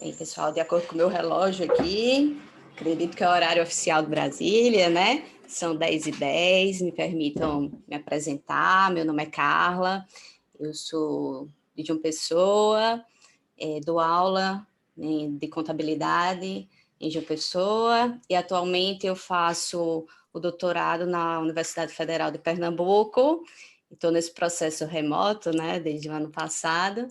Bem, pessoal, de acordo com o meu relógio aqui, acredito que é o horário oficial de Brasília, né? São 10h10, me permitam me apresentar. Meu nome é Carla, eu sou de João Pessoa, dou aula, né, de contabilidade em João Pessoa e atualmente eu faço o doutorado na Universidade Federal de Pernambuco. Estou nesse processo remoto, né, desde o ano passado.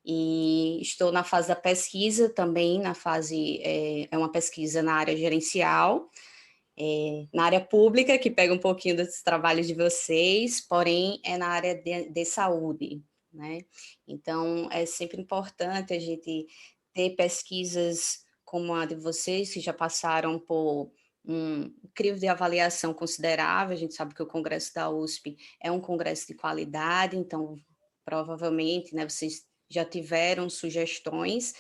E estou na fase da pesquisa também, na fase, é uma pesquisa na área gerencial, na área pública, que pega um pouquinho dos trabalhos de vocês, porém é na área de saúde, né? Então, é sempre importante a gente ter pesquisas como a de vocês, que já passaram por um crivo de avaliação considerável. A gente sabe que o Congresso da USP é um congresso de qualidade, então, provavelmente, né, vocês já tiveram sugestões,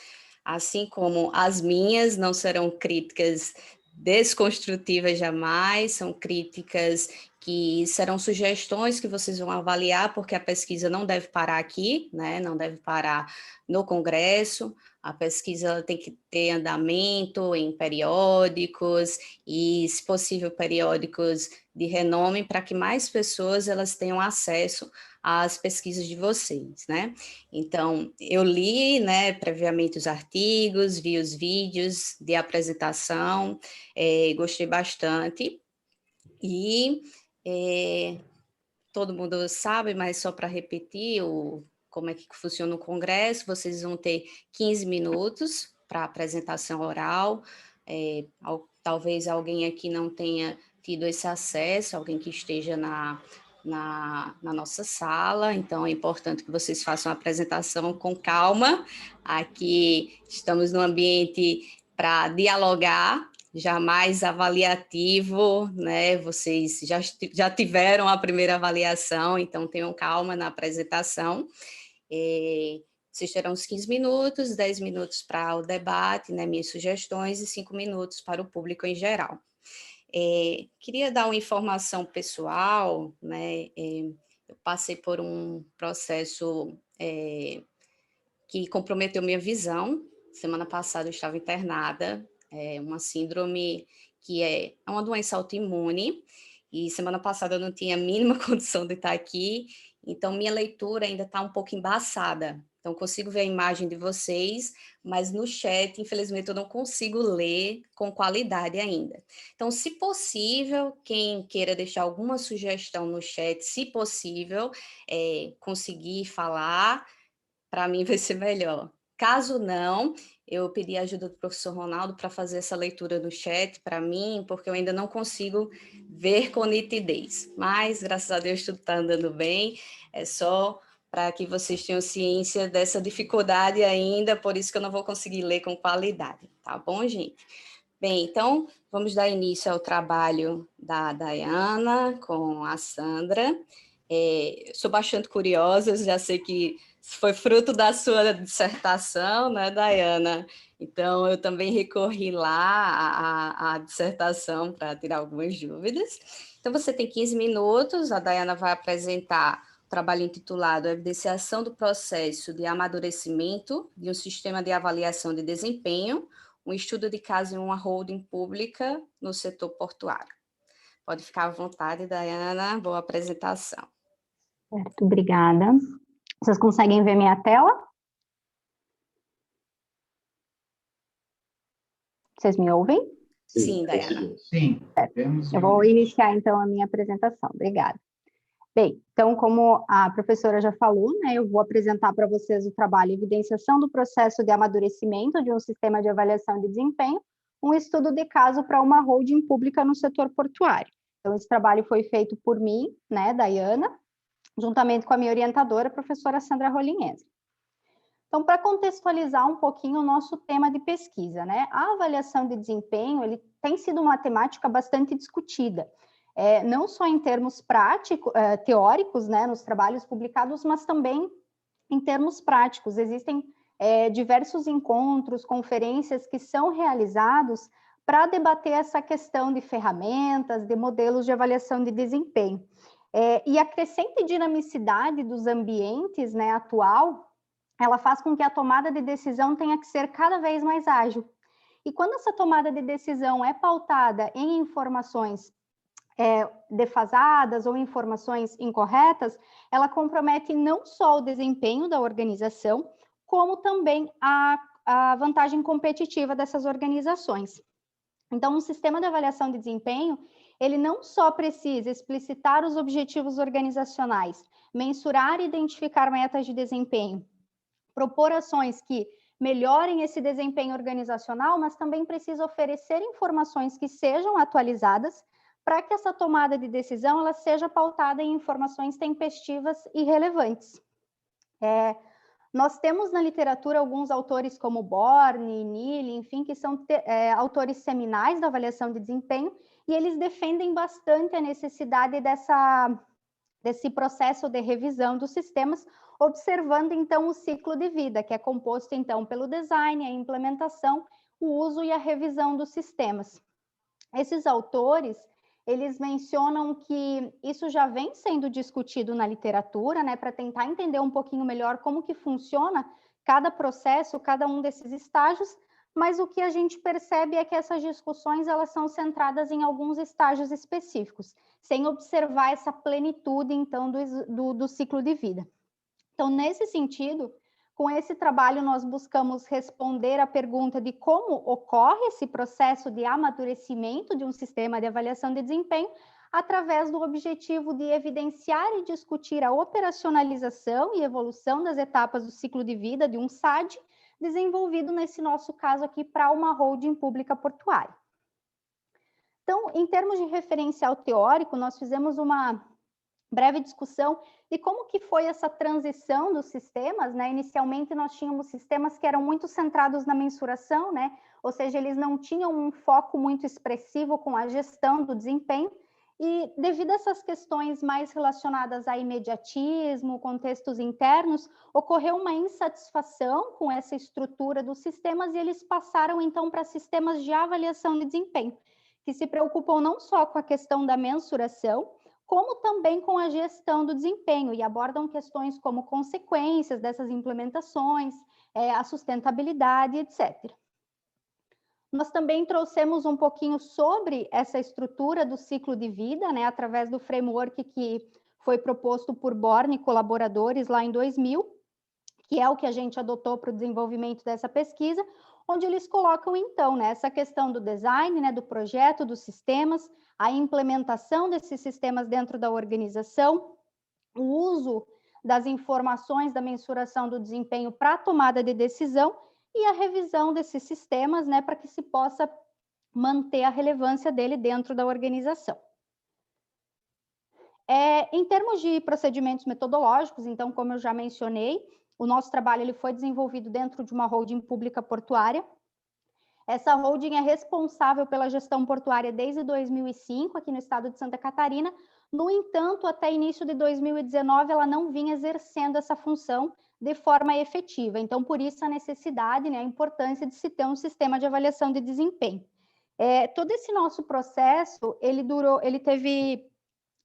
assim como as minhas não serão críticas desconstrutivas jamais, são críticas que serão sugestões que vocês vão avaliar, porque a pesquisa não deve parar aqui, né? Não deve parar no Congresso. A pesquisa tem que ter andamento em periódicos e, se possível, periódicos de renome, para que mais pessoas elas tenham acesso às pesquisas de vocês, né? Então, eu li, né, previamente os artigos, vi os vídeos de apresentação, gostei bastante. E todo mundo sabe, mas só para repetir como é que funciona o Congresso, vocês vão ter 15 minutos para apresentação oral. Talvez alguém aqui não tenha tido esse acesso, alguém que esteja na nossa sala, então é importante que vocês façam a apresentação com calma. Aqui estamos num ambiente para dialogar, jamais avaliativo, né? Vocês já tiveram a primeira avaliação, então tenham calma na apresentação. Vocês terão uns 15 minutos, 10 minutos para o debate, né, minhas sugestões, e 5 minutos para o público em geral. Queria dar uma informação pessoal, né? Eu passei por um processo que comprometeu minha visão. Semana passada eu estava internada, uma síndrome que é uma doença autoimune, e semana passada eu não tinha a mínima condição de estar aqui, então minha leitura ainda está um pouco embaçada. Então, consigo ver a imagem de vocês, mas no chat, infelizmente, eu não consigo ler com qualidade ainda. Então, se possível, quem queira deixar alguma sugestão no chat, se possível, conseguir falar, para mim vai ser melhor. Caso não, eu pedi a ajuda do professor Ronaldo para fazer essa leitura no chat para mim, porque eu ainda não consigo ver com nitidez. Mas, graças a Deus, tudo está andando bem. É só para que vocês tenham ciência dessa dificuldade ainda, por isso que eu não vou conseguir ler com qualidade. Tá bom, gente? Bem, então, vamos dar início ao trabalho da Dayana com a Sandra. Sou bastante curiosa, já sei que foi fruto da sua dissertação, né, Dayana? Então, eu também recorri lá à dissertação para tirar algumas dúvidas. Então, você tem 15 minutos, a Dayana vai apresentar o trabalho intitulado Evidenciação do processo de amadurecimento de um sistema de avaliação de desempenho, um estudo de caso em uma holding pública no setor portuário. Pode ficar à vontade, Dayana, boa apresentação. Certo, obrigada. Vocês conseguem ver minha tela? Vocês me ouvem? Sim, Dayana. Sim. Eu vou iniciar, então, a minha apresentação. Obrigada. Bem, então, como a professora já falou, né, eu vou apresentar para vocês o trabalho Evidenciação do processo de amadurecimento de um sistema de avaliação de desempenho, um estudo de caso para uma holding pública no setor portuário. Então, esse trabalho foi feito por mim, né, Dayana, juntamente com a minha orientadora, a professora Sandra Rolinhese. Então, para contextualizar um pouquinho o nosso tema de pesquisa, né, a avaliação de desempenho, ele tem sido uma temática bastante discutida, não só em termos teóricos, né, nos trabalhos publicados, mas também em termos práticos. Existem diversos encontros, conferências que são realizados para debater essa questão de ferramentas, de modelos de avaliação de desempenho. E a crescente dinamicidade dos ambientes, né, atual, ela faz com que a tomada de decisão tenha que ser cada vez mais ágil. E quando essa tomada de decisão é pautada em informações defasadas ou informações incorretas, ela compromete não só o desempenho da organização, como também a vantagem competitiva dessas organizações. Então, um sistema de avaliação de desempenho, ele não só precisa explicitar os objetivos organizacionais, mensurar e identificar metas de desempenho, propor ações que melhorem esse desempenho organizacional, mas também precisa oferecer informações que sejam atualizadas para que essa tomada de decisão ela seja pautada em informações tempestivas e relevantes. Nós temos na literatura alguns autores como Borne, Neely, enfim, que são autores seminais da avaliação de desempenho, e eles defendem bastante a necessidade desse processo de revisão dos sistemas, observando, então, o ciclo de vida, que é composto, então, pelo design, a implementação, o uso e a revisão dos sistemas. Esses autores, eles mencionam que isso já vem sendo discutido na literatura, né, para tentar entender um pouquinho melhor como que funciona cada processo, cada um desses estágios, mas o que a gente percebe é que essas discussões, elas são centradas em alguns estágios específicos, sem observar essa plenitude, então, do ciclo de vida. Então, nesse sentido, com esse trabalho, nós buscamos responder à pergunta de como ocorre esse processo de amadurecimento de um sistema de avaliação de desempenho, através do objetivo de evidenciar e discutir a operacionalização e evolução das etapas do ciclo de vida de um SAD, desenvolvido, nesse nosso caso aqui, para uma holding pública portuária. Então, em termos de referencial teórico, nós fizemos uma breve discussão de como que foi essa transição dos sistemas, né? Inicialmente nós tínhamos sistemas que eram muito centrados na mensuração, né? Ou seja, eles não tinham um foco muito expressivo com a gestão do desempenho, e devido a essas questões mais relacionadas a imediatismo, contextos internos, ocorreu uma insatisfação com essa estrutura dos sistemas e eles passaram então para sistemas de avaliação de desempenho, que se preocupam não só com a questão da mensuração, como também com a gestão do desempenho, e abordam questões como consequências dessas implementações, a sustentabilidade, etc. Nós também trouxemos um pouquinho sobre essa estrutura do ciclo de vida, né, através do framework que foi proposto por Borne e colaboradores lá em 2000, que é o que a gente adotou para o desenvolvimento dessa pesquisa, onde eles colocam, então, né, essa questão do design, né, do projeto, dos sistemas, a implementação desses sistemas dentro da organização, o uso das informações da mensuração do desempenho para a tomada de decisão e a revisão desses sistemas, né, para que se possa manter a relevância dele dentro da organização. Em termos de procedimentos metodológicos, então, como eu já mencionei, o nosso trabalho ele foi desenvolvido dentro de uma holding pública portuária. Essa holding é responsável pela gestão portuária desde 2005, aqui no estado de Santa Catarina. No entanto, até início de 2019, ela não vinha exercendo essa função de forma efetiva. Então, por isso a necessidade, né, a importância de se ter um sistema de avaliação de desempenho. Todo esse nosso processo,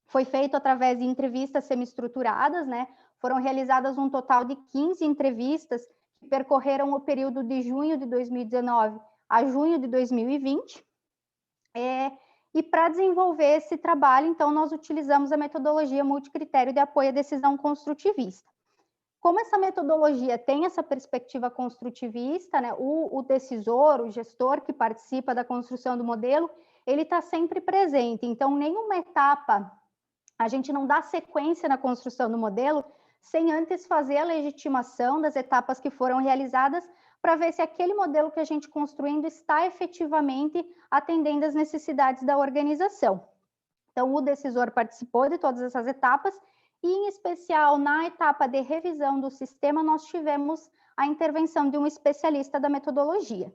foi feito através de entrevistas semi-estruturadas, né? Foram realizadas um total de 15 entrevistas que percorreram o período de junho de 2019 a junho de 2020. E para desenvolver esse trabalho, então, nós utilizamos a metodologia multicritério de apoio à decisão construtivista. Como essa metodologia tem essa perspectiva construtivista, né, o decisor, o gestor que participa da construção do modelo, ele está sempre presente. Então, nenhuma etapa, a gente não dá sequência na construção do modelo sem antes fazer a legitimação das etapas que foram realizadas para ver se aquele modelo que a gente construindo está efetivamente atendendo às necessidades da organização. Então, o decisor participou de todas essas etapas e, em especial, na etapa de revisão do sistema, nós tivemos a intervenção de um especialista da metodologia.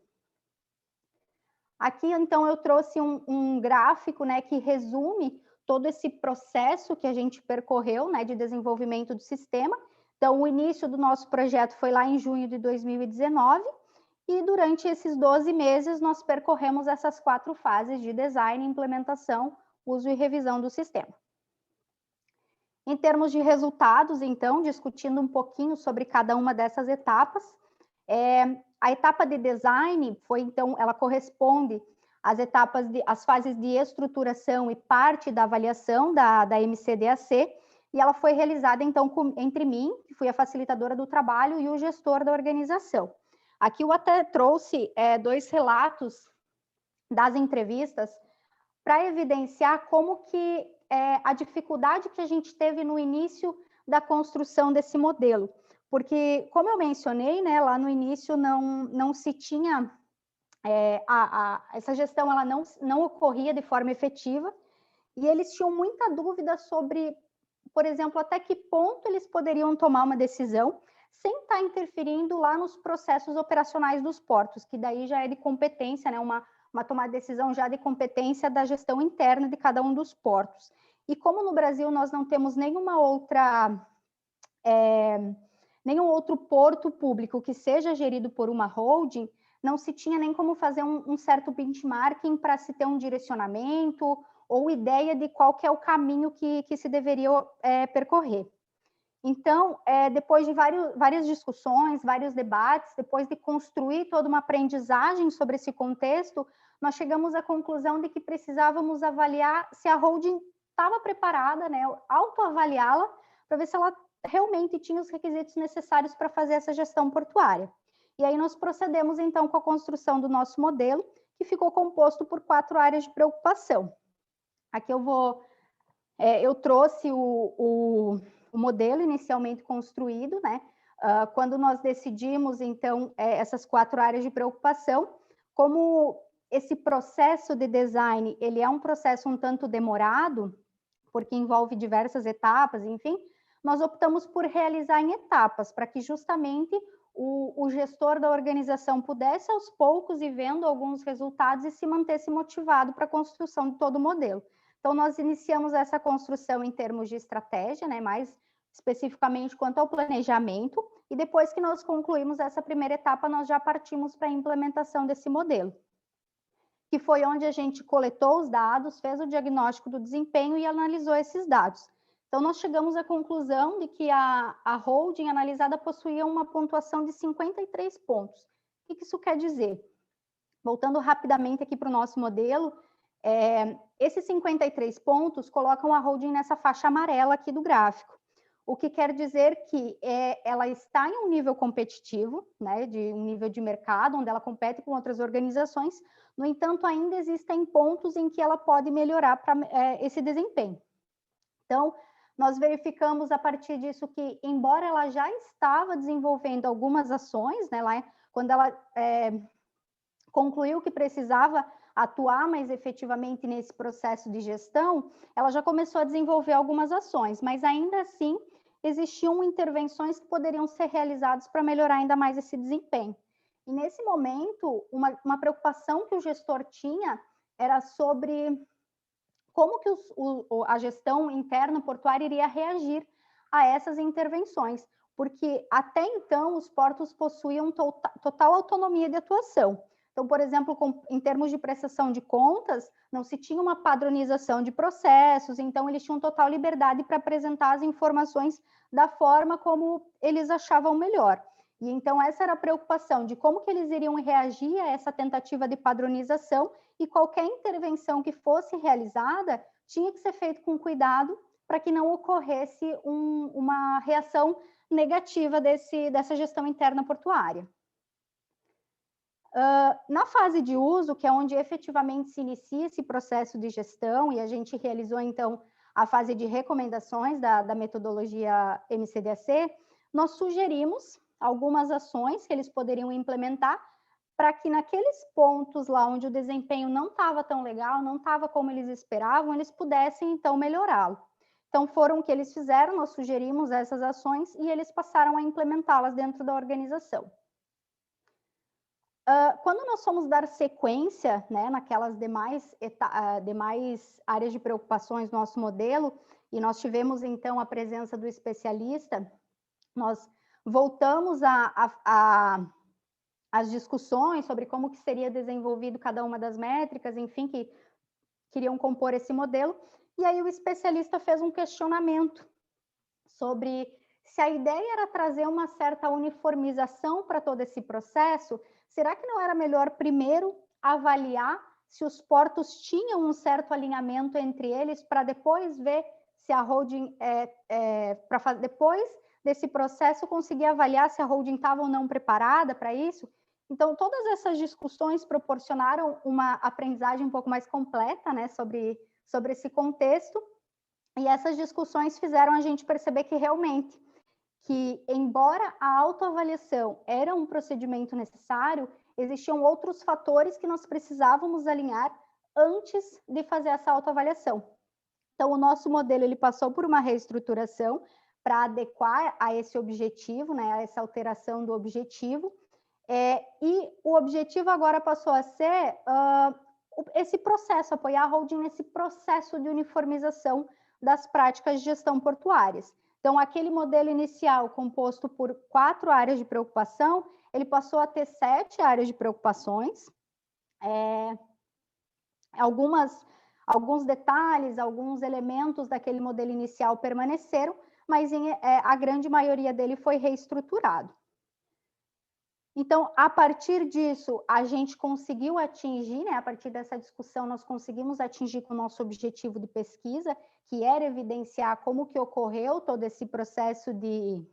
Aqui, então, eu trouxe um gráfico, né, que resume todo esse processo que a gente percorreu, né, de desenvolvimento do sistema. Então, o início do nosso projeto foi lá em junho de 2019, e durante esses 12 meses nós percorremos essas 4 fases de design, implementação, uso e revisão do sistema. Em termos de resultados, então, discutindo um pouquinho sobre cada uma dessas etapas, a etapa de design foi, então, ela corresponde às fases de estruturação e parte da avaliação da MCDAC, e ela foi realizada, então, entre mim, que fui a facilitadora do trabalho, e o gestor da organização. Aqui eu até trouxe 2 relatos das entrevistas para evidenciar como que a dificuldade que a gente teve no início da construção desse modelo. Porque, como eu mencionei, né, lá no início não se tinha, essa gestão ela não ocorria de forma efetiva, e eles tinham muita dúvida sobre, por exemplo, até que ponto eles poderiam tomar uma decisão sem estar interferindo lá nos processos operacionais dos portos, que daí já é de competência, né, uma tomada de decisão já de competência da gestão interna de cada um dos portos. E como no Brasil nós não temos nenhum outro porto público que seja gerido por uma holding, não se tinha nem como fazer um certo benchmarking para se ter um direcionamento ou ideia de qual que é o caminho que se deveria percorrer. Então, depois de várias discussões, vários debates, depois de construir toda uma aprendizagem sobre esse contexto, nós chegamos à conclusão de que precisávamos avaliar se a holding estava preparada, né, autoavaliá-la, para ver se ela realmente tinha os requisitos necessários para fazer essa gestão portuária. E aí nós procedemos, então, com a construção do nosso modelo, que ficou composto por 4 áreas de preocupação. Aqui eu trouxe o modelo inicialmente construído, né? Quando nós decidimos, então, essas 4 áreas de preocupação, como esse processo de design, ele é um processo um tanto demorado, porque envolve diversas etapas, enfim, nós optamos por realizar em etapas, para que justamente o gestor da organização pudesse, aos poucos, ir vendo alguns resultados e se mantesse motivado para a construção de todo o modelo. Então, nós iniciamos essa construção em termos de estratégia, né, mais especificamente quanto ao planejamento, e depois que nós concluímos essa primeira etapa, nós já partimos para a implementação desse modelo, que foi onde a gente coletou os dados, fez o diagnóstico do desempenho e analisou esses dados. Então, nós chegamos à conclusão de que a holding analisada possuía uma pontuação de 53 pontos. O que isso quer dizer? Voltando rapidamente aqui para o nosso modelo, esses 53 pontos colocam a holding nessa faixa amarela aqui do gráfico, o que quer dizer que ela está em um nível competitivo, né, de um nível de mercado, onde ela compete com outras organizações, no entanto, ainda existem pontos em que ela pode melhorar para esse desempenho. Então, nós verificamos a partir disso que, embora ela já estava desenvolvendo algumas ações, né, lá, quando ela concluiu que precisava atuar mais efetivamente nesse processo de gestão, ela já começou a desenvolver algumas ações, mas ainda assim existiam intervenções que poderiam ser realizadas para melhorar ainda mais esse desempenho. E nesse momento, uma preocupação que o gestor tinha era sobre como que a gestão interna portuária iria reagir a essas intervenções, porque até então os portos possuíam total autonomia de atuação. Então, por exemplo, em termos de prestação de contas, não se tinha uma padronização de processos, então eles tinham total liberdade para apresentar as informações da forma como eles achavam melhor. E então essa era a preocupação de como que eles iriam reagir a essa tentativa de padronização, e qualquer intervenção que fosse realizada tinha que ser feita com cuidado para que não ocorresse uma reação negativa dessa gestão interna portuária. Na fase de uso, que é onde efetivamente se inicia esse processo de gestão, e a gente realizou, então, a fase de recomendações da metodologia MCDAC, nós sugerimos algumas ações que eles poderiam implementar para que naqueles pontos lá onde o desempenho não estava tão legal, não estava como eles esperavam, eles pudessem, então, melhorá-lo. Então, foram o que eles fizeram, nós sugerimos essas ações e eles passaram a implementá-las dentro da organização. Quando nós fomos dar sequência, né, naquelas demais áreas de preocupações do nosso modelo, e nós tivemos, então, a presença do especialista, nós voltamos às discussões sobre como que seria desenvolvido cada uma das métricas, enfim, que queriam compor esse modelo, e aí o especialista fez um questionamento sobre se a ideia era trazer uma certa uniformização para todo esse processo, será que não era melhor primeiro avaliar se os portos tinham um certo alinhamento entre eles, para depois ver se a holding, depois desse processo, conseguir avaliar se a holding estava ou não preparada para isso? Então, todas essas discussões proporcionaram uma aprendizagem um pouco mais completa, né, sobre esse contexto, e essas discussões fizeram a gente perceber que realmente, que embora a autoavaliação era um procedimento necessário, existiam outros fatores que nós precisávamos alinhar antes de fazer essa autoavaliação. Então, o nosso modelo ele passou por uma reestruturação para adequar a esse objetivo, né, a essa alteração do objetivo, e o objetivo agora passou a ser esse processo, apoiar a holding nesse processo de uniformização das práticas de gestão portuárias. Então, aquele modelo inicial composto por 4 áreas de preocupação, ele passou a ter 7 áreas de preocupações, alguns detalhes, alguns elementos daquele modelo inicial permaneceram, mas a grande maioria dele foi reestruturado. Então, a partir disso, a gente conseguiu atingir, né, a partir dessa discussão, nós conseguimos atingir com o nosso objetivo de pesquisa, que era evidenciar como que ocorreu todo esse processo de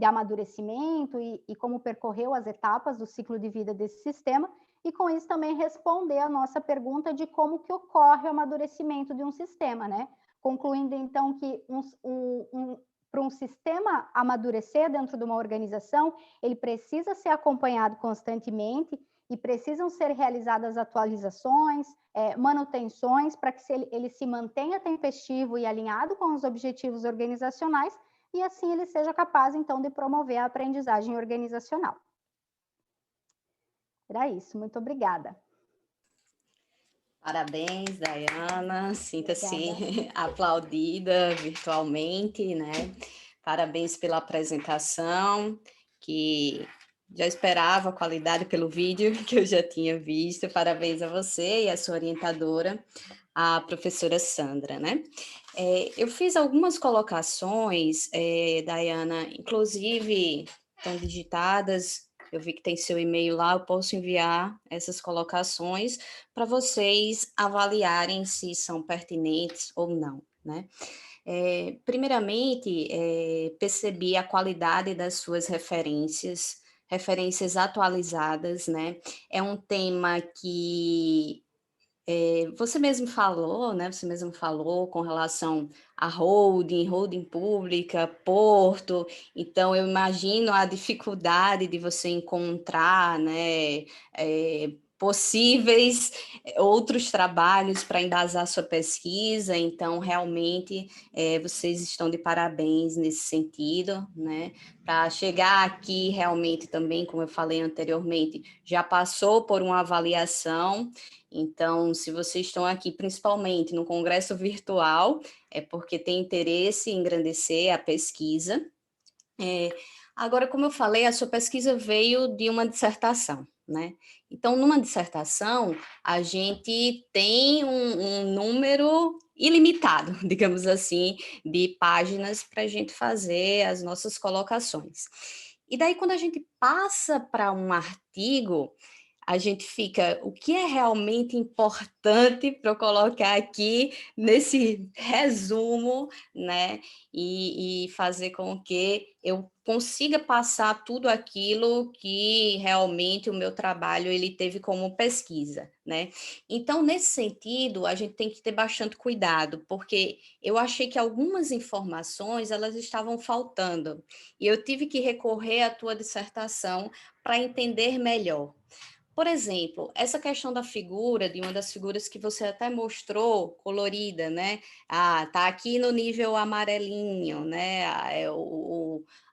amadurecimento e como percorreu as etapas do ciclo de vida desse sistema, e com isso também responder a nossa pergunta de como que ocorre o amadurecimento de um sistema, né? Concluindo, então, que para um sistema amadurecer dentro de uma organização, ele precisa ser acompanhado constantemente e precisam ser realizadas atualizações, manutenções, para que ele se mantenha tempestivo e alinhado com os objetivos organizacionais, e assim ele seja capaz, então, de promover a aprendizagem organizacional. Era isso, muito obrigada. Parabéns, Dayana, sinta-se aplaudida virtualmente, né? Parabéns pela apresentação, que já esperava a qualidade pelo vídeo que eu já tinha visto. Parabéns a você e a sua orientadora, a professora Sandra, né? Eu fiz algumas colocações, Dayana, inclusive estão digitadas. Eu vi que tem seu e-mail lá, eu posso enviar essas colocações para vocês avaliarem se são pertinentes ou não, né? Primeiramente, percebi a qualidade das suas referências atualizadas, né? É um tema que você mesmo falou, né? Você mesmo falou com relação a holding pública, porto. Então, eu imagino a dificuldade de você encontrar, né? Possíveis outros trabalhos para embasar sua pesquisa. Então, realmente, vocês estão de parabéns nesse sentido, né? Para chegar aqui, realmente também, como eu falei anteriormente, já passou por uma avaliação. Então, se vocês estão aqui, principalmente no congresso virtual, é porque tem interesse em engrandecer a pesquisa. Agora, como eu falei, a sua pesquisa veio de uma dissertação, né? Então, numa dissertação, a gente tem um número ilimitado, digamos assim, de páginas para a gente fazer as nossas colocações. E daí, quando a gente passa para um artigo, a gente fica, o que é realmente importante para eu colocar aqui nesse resumo, né? E fazer com que eu consiga passar tudo aquilo que realmente o meu trabalho ele teve como pesquisa, né? Então, nesse sentido, a gente tem que ter bastante cuidado, porque eu achei que algumas informações elas estavam faltando, e eu tive que recorrer à tua dissertação para entender melhor. Por exemplo, essa questão da figura, de uma das figuras que você até mostrou, colorida, né? Tá aqui no nível amarelinho, né?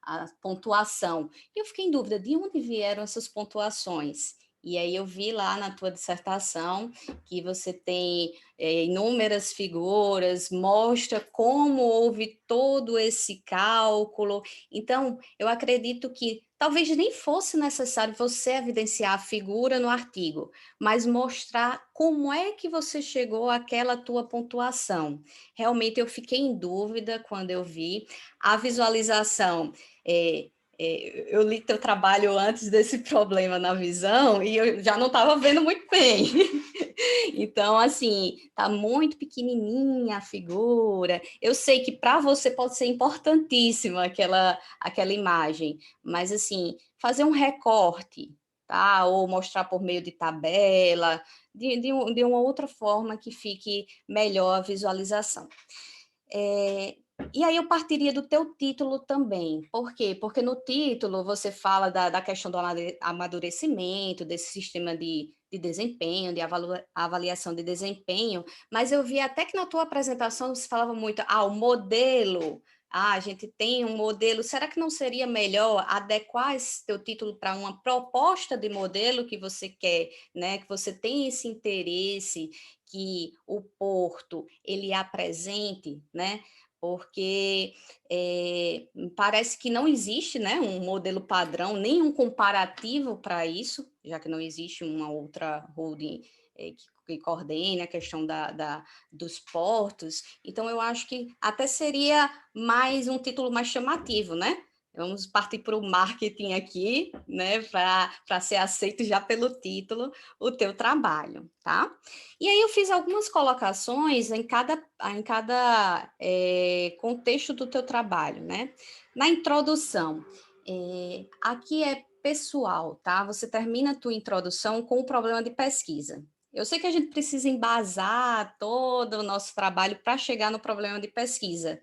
A pontuação. E eu fiquei em dúvida, de onde vieram essas pontuações? E aí eu vi lá na tua dissertação que você tem inúmeras figuras, mostra como houve todo esse cálculo. Então, eu acredito que talvez nem fosse necessário você evidenciar a figura no artigo, mas mostrar como é que você chegou àquela tua pontuação. Realmente eu fiquei em dúvida quando eu vi a visualização. eh, eu li teu trabalho antes desse problema na visão e eu já não estava vendo muito bem. Então, assim, tá muito pequenininha a figura. Eu sei que para você pode ser importantíssima aquela imagem, mas assim, fazer um recorte, tá? Ou mostrar por meio de tabela, de uma outra forma que fique melhor a visualização. E aí eu partiria do teu título também. Por quê? Porque no título você fala da questão do amadurecimento, desse sistema de desempenho, de avaliação de desempenho, mas eu vi até que na tua apresentação você falava muito, o modelo, a gente tem um modelo, será que não seria melhor adequar esse teu título para uma proposta de modelo que você quer, né? Que você tem esse interesse que o Porto, ele apresente, né? Porque parece que não existe, né, um modelo padrão, nem um comparativo para isso, já que não existe uma outra holding que coordene a questão dos portos. Então, eu acho que até seria mais um título mais chamativo, né? Vamos partir para o marketing aqui, né, para ser aceito já pelo título o teu trabalho, tá? E aí eu fiz algumas colocações em cada contexto do teu trabalho, né? Na introdução, aqui é pessoal, tá? Você termina a tua introdução com o problema de pesquisa. Eu sei que a gente precisa embasar todo o nosso trabalho para chegar no problema de pesquisa,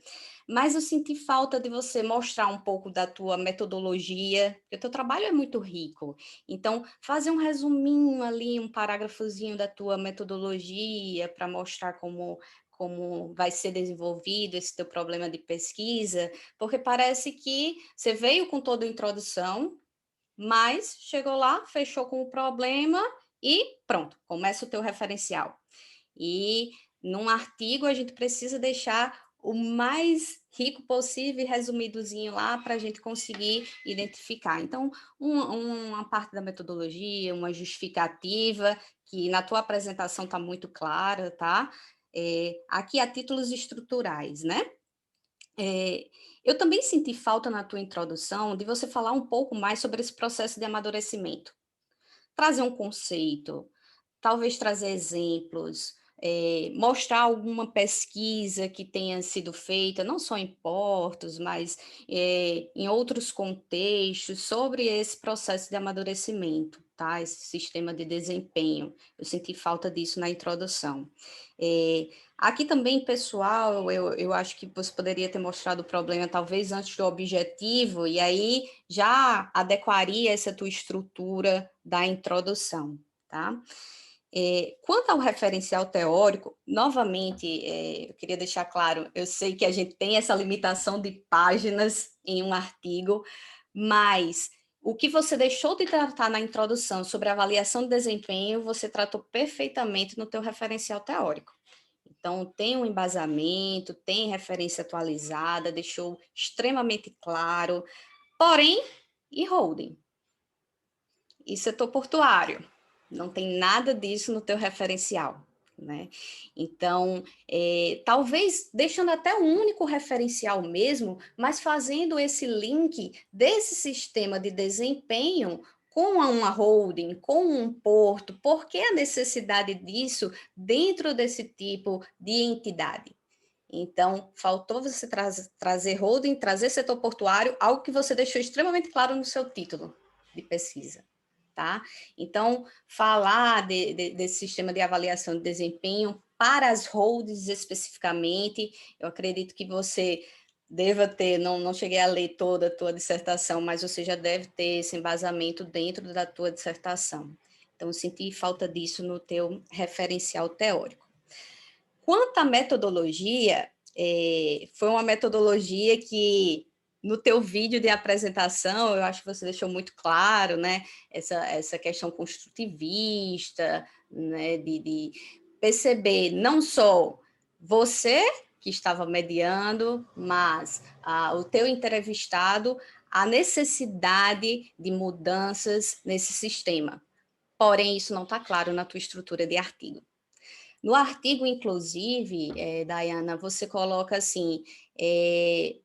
mas eu senti falta de você mostrar um pouco da tua metodologia, porque o teu trabalho é muito rico. Então, fazer um resuminho ali, um parágrafozinho da tua metodologia para mostrar como vai ser desenvolvido esse teu problema de pesquisa, porque parece que você veio com toda a introdução, mas chegou lá, fechou com o problema e pronto, começa o teu referencial. E num artigo a gente precisa deixar o mais rico possível e resumidozinho lá para a gente conseguir identificar. Então, uma parte da metodologia, uma justificativa, que na tua apresentação está muito clara, tá? Aqui há títulos estruturais, né? Eu também senti falta na tua introdução de você falar um pouco mais sobre esse processo de amadurecimento. Trazer um conceito, talvez trazer exemplos, mostrar alguma pesquisa que tenha sido feita, não só em Portos, mas em outros contextos, sobre esse processo de amadurecimento, tá? Esse sistema de desempenho. Eu senti falta disso na introdução. Aqui também, pessoal, eu acho que você poderia ter mostrado o problema talvez antes do objetivo, e aí já adequaria essa tua estrutura da introdução, tá? Quanto ao referencial teórico, novamente, eu queria deixar claro, eu sei que a gente tem essa limitação de páginas em um artigo, mas o que você deixou de tratar na introdução sobre avaliação de desempenho, você tratou perfeitamente no teu referencial teórico. Então, tem um embasamento, tem referência atualizada, deixou extremamente claro, porém, e holding? E setor portuário? Não tem nada disso no teu referencial, né? Então, talvez deixando até um único referencial mesmo, mas fazendo esse link desse sistema de desempenho com uma holding, com um porto, por que a necessidade disso dentro desse tipo de entidade? Então, faltou você trazer holding, trazer setor portuário, algo que você deixou extremamente claro no seu título de pesquisa. Tá? Então, falar desse sistema de avaliação de desempenho para as holdings especificamente, eu acredito que você deva ter, não cheguei a ler toda a tua dissertação, mas você já deve ter esse embasamento dentro da tua dissertação. Então, eu senti falta disso no teu referencial teórico. Quanto à metodologia, foi uma metodologia que no teu vídeo de apresentação, eu acho que você deixou muito claro, né, essa questão construtivista, né, de perceber não só você que estava mediando, mas o teu entrevistado a necessidade de mudanças nesse sistema. Porém, isso não está claro na tua estrutura de artigo. No artigo, inclusive, Dayana, você coloca assim,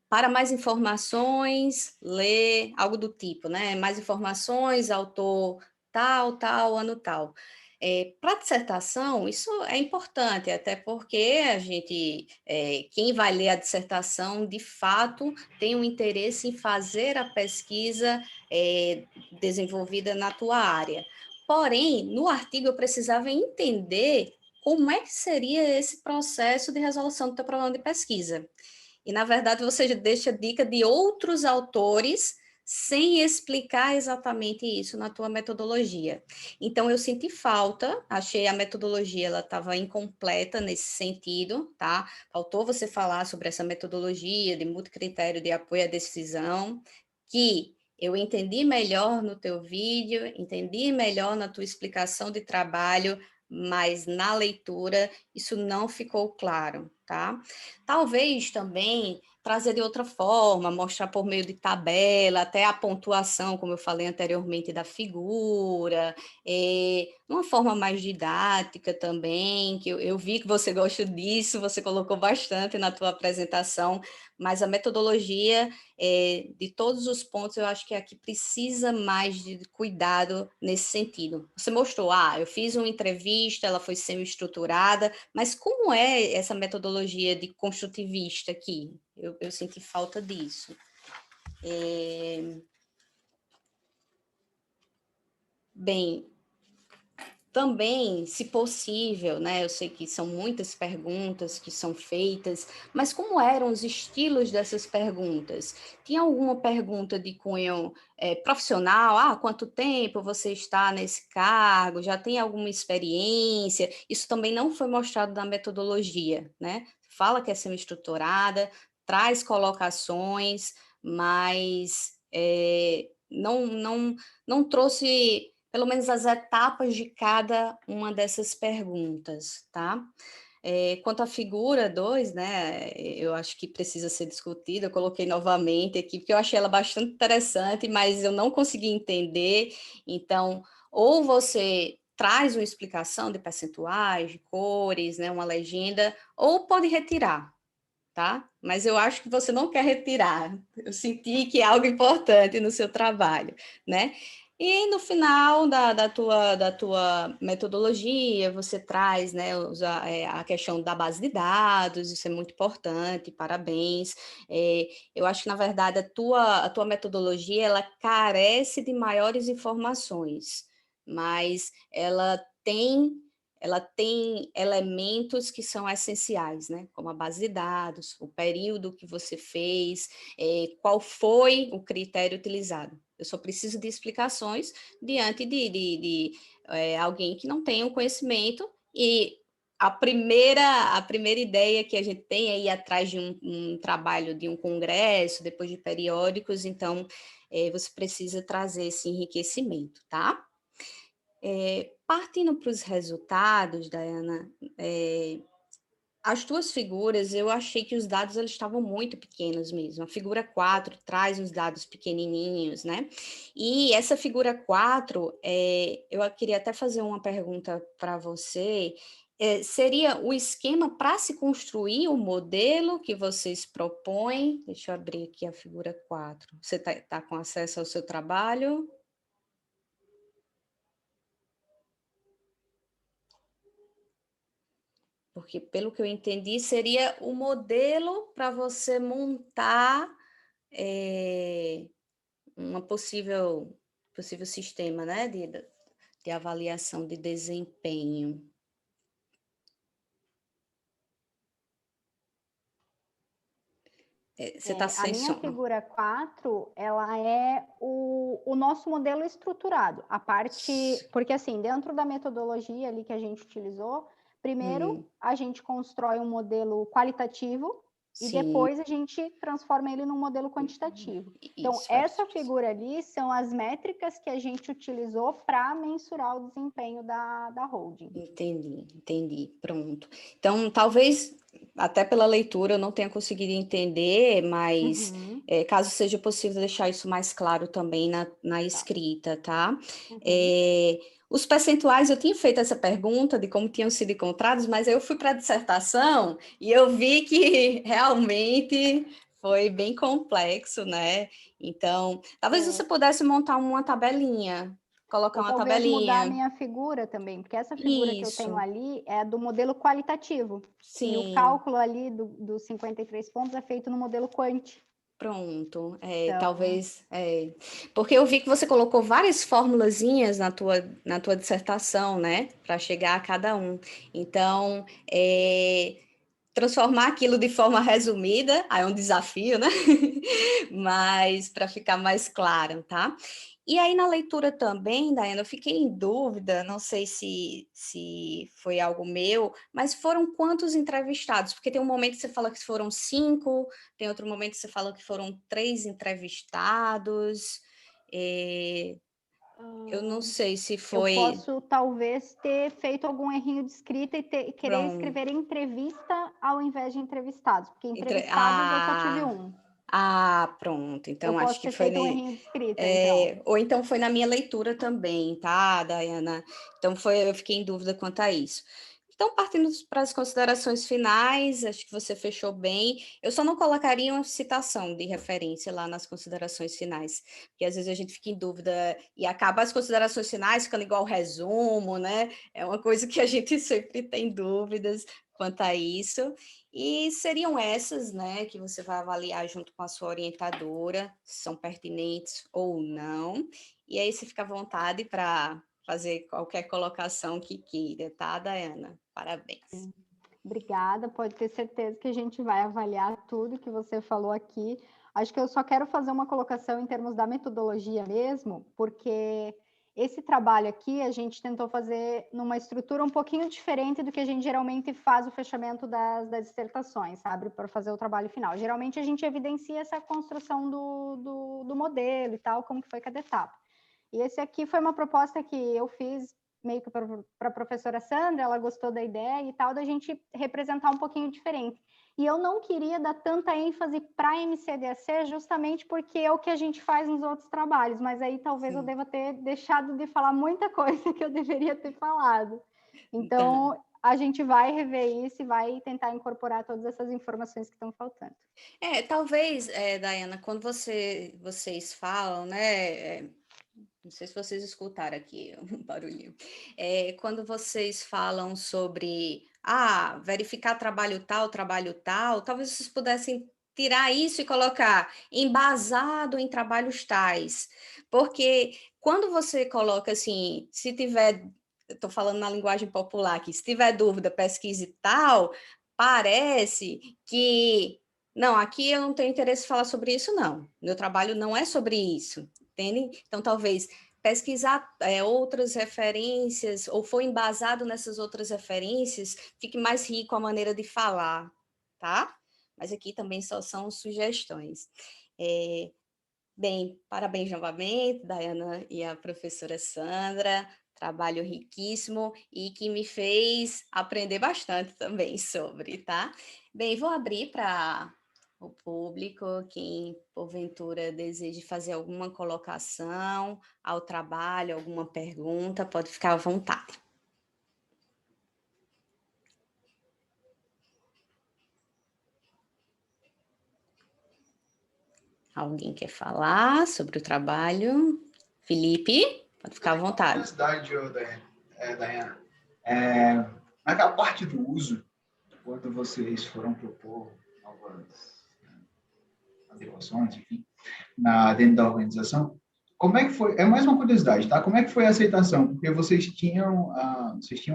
para mais informações, lê algo do tipo, né? Mais informações, autor tal, ano tal. Para dissertação, isso é importante, até porque a gente, quem vai ler a dissertação, de fato, tem um interesse em fazer a pesquisa desenvolvida na tua área. Porém, no artigo eu precisava entender como é que seria esse processo de resolução do teu problema de pesquisa. E, na verdade, você deixa dica de outros autores sem explicar exatamente isso na tua metodologia. Então, eu senti falta, achei a metodologia, ela estava incompleta nesse sentido, tá? Faltou você falar sobre essa metodologia de multicritério de apoio à decisão, que eu entendi melhor no teu vídeo, entendi melhor na tua explicação de trabalho, mas na leitura isso não ficou claro, tá? Talvez também trazer de outra forma, mostrar por meio de tabela, até a pontuação, como eu falei anteriormente, da figura, uma forma mais didática também, que eu vi que você gosta disso, você colocou bastante na tua apresentação, mas a metodologia, de todos os pontos, eu acho que aqui precisa mais de cuidado nesse sentido. Você mostrou, eu fiz uma entrevista, ela foi semi-estruturada, mas como é essa metodologia de construtivista aqui? Eu senti falta disso. Bem, também, se possível, né? Eu sei que são muitas perguntas que são feitas, mas como eram os estilos dessas perguntas? Tinha alguma pergunta de cunho profissional? Quanto tempo você está nesse cargo? Já tem alguma experiência? Isso também não foi mostrado na metodologia, né? Fala que é semi-estruturada, traz colocações, mas não trouxe pelo menos as etapas de cada uma dessas perguntas, tá? Quanto à figura 2, né, eu acho que precisa ser discutida, eu coloquei novamente aqui, porque eu achei ela bastante interessante, mas eu não consegui entender, então, ou você traz uma explicação de percentuais, de cores, né, uma legenda, ou pode retirar, tá? Mas eu acho que você não quer retirar, eu senti que é algo importante no seu trabalho, né? E no final da tua metodologia, você traz, né, a questão da base de dados, isso é muito importante, parabéns. Eu acho que, na verdade, a tua metodologia, ela carece de maiores informações, mas ela tem elementos que são essenciais, né? Como a base de dados, o período que você fez, qual foi o critério utilizado. Eu só preciso de explicações diante de alguém que não tem o conhecimento e a primeira ideia que a gente tem é ir atrás de um trabalho de um congresso, depois de periódicos, então você precisa trazer esse enriquecimento, tá? Partindo para os resultados, Dayana, as tuas figuras, eu achei que os dados eles estavam muito pequenos mesmo. A figura 4 traz os dados pequenininhos, né? E essa figura 4, eu queria até fazer uma pergunta para você. Seria o esquema para se construir o modelo que vocês propõem? Deixa eu abrir aqui a figura 4. Você está com acesso ao seu trabalho? Porque, pelo que eu entendi, seria o modelo para você montar uma possível sistema, né, de avaliação de desempenho. Você está A sem minha som. figura 4, ela é o nosso modelo estruturado. A parte, porque assim, dentro da metodologia ali que a gente utilizou, primeiro a gente constrói um modelo qualitativo, e Sim. depois a gente transforma ele num modelo quantitativo. Então, Isso, essa figura ali são as métricas que a gente utilizou para mensurar o desempenho da holding. Entendi, pronto. Então, talvez, até pela leitura, eu não tenha conseguido entender, mas caso seja possível deixar isso mais claro também na escrita, tá? Os percentuais, eu tinha feito essa pergunta de como tinham sido encontrados, mas aí eu fui para a dissertação e eu vi que realmente foi bem complexo, né? Então, talvez você pudesse montar uma tabelinha, colocar Ou uma talvez mudar a tabelinha. minha figura também, porque essa figura que eu tenho Isso, ali é do modelo qualitativo. E o sim, cálculo ali dos 53 pontos é feito no modelo quant. pronto. Então, Talvez, porque eu vi que você colocou várias formulazinhas na tua dissertação, né, para chegar a cada um. Então, transformar aquilo de forma resumida, aí é um desafio, né? Mas para ficar mais claro, tá? E aí na leitura também, Daiane, eu fiquei em dúvida, não sei se foi algo meu, mas foram quantos entrevistados? Porque tem um momento que você fala que foram 5, tem outro momento que você fala que foram 3 entrevistados. Eu não sei se eu foi. posso talvez ter feito algum errinho de escrita e querer Pronto. escrever entrevista ao invés de entrevistados, porque entrevistados eu só tive um. Pronto. Eu Então, acho posso que ter foi. feito um errinho de escrita, então. Ou então foi na minha leitura também, tá, Dayana? Então, eu fiquei em dúvida quanto a isso. Então, partindo para as considerações finais, acho que você fechou bem. Eu só não colocaria uma citação de referência lá nas considerações finais, porque às vezes a gente fica em dúvida e acaba as considerações finais ficando igual resumo, né? É uma coisa que a gente sempre tem dúvidas quanto a isso. E seriam essas, né, que você vai avaliar junto com a sua orientadora, se são pertinentes ou não. E aí você fica à vontade para fazer qualquer colocação que queira, tá, Dayana? Parabéns. Obrigada, pode ter certeza que a gente vai avaliar tudo que você falou aqui. Acho que eu só quero fazer uma colocação em termos da metodologia mesmo, porque esse trabalho aqui a gente tentou fazer numa estrutura um pouquinho diferente do que a gente geralmente faz o fechamento das dissertações, sabe, para fazer o trabalho final. Geralmente a gente evidencia essa construção do modelo e tal, como que foi cada etapa. E esse aqui foi uma proposta que eu fiz meio que para a professora Sandra, ela gostou da ideia e tal, da gente representar um pouquinho diferente. E eu não queria dar tanta ênfase para a MCDC justamente porque é o que a gente faz nos outros trabalhos, mas aí talvez eu deva ter deixado de falar muita coisa que eu deveria ter falado. Então, Então, a gente vai rever isso e vai tentar incorporar todas essas informações que estão faltando. talvez, Dayana, quando vocês falam, né, não sei se vocês escutaram aqui um barulhinho. Quando vocês falam sobre verificar trabalho tal, talvez vocês pudessem tirar isso e colocar embasado em trabalhos tais. Porque quando você coloca assim, se tiver, estou falando na linguagem popular aqui, se tiver dúvida, pesquise tal, parece que não, aqui eu não tenho interesse em falar sobre isso, não. Meu trabalho não é sobre isso, entende? Então, talvez pesquisar outras referências, ou for embasado nessas outras referências, fique mais rico a maneira de falar, tá? Mas aqui também só são sugestões. Bem, parabéns novamente, Dayana e a professora Sandra, trabalho riquíssimo e que me fez aprender bastante também sobre, tá? Bem, vou abrir para o público, quem porventura deseje fazer alguma colocação ao trabalho, alguma pergunta, pode ficar à vontade. Alguém quer falar sobre o trabalho? Felipe, pode ficar à vontade. Curiosidade, Dayana. Naquela parte do uso, quando vocês foram propor novas adequações, enfim, dentro da organização, como é que foi? É mais uma curiosidade, tá? Como é que foi a aceitação? Porque vocês tinham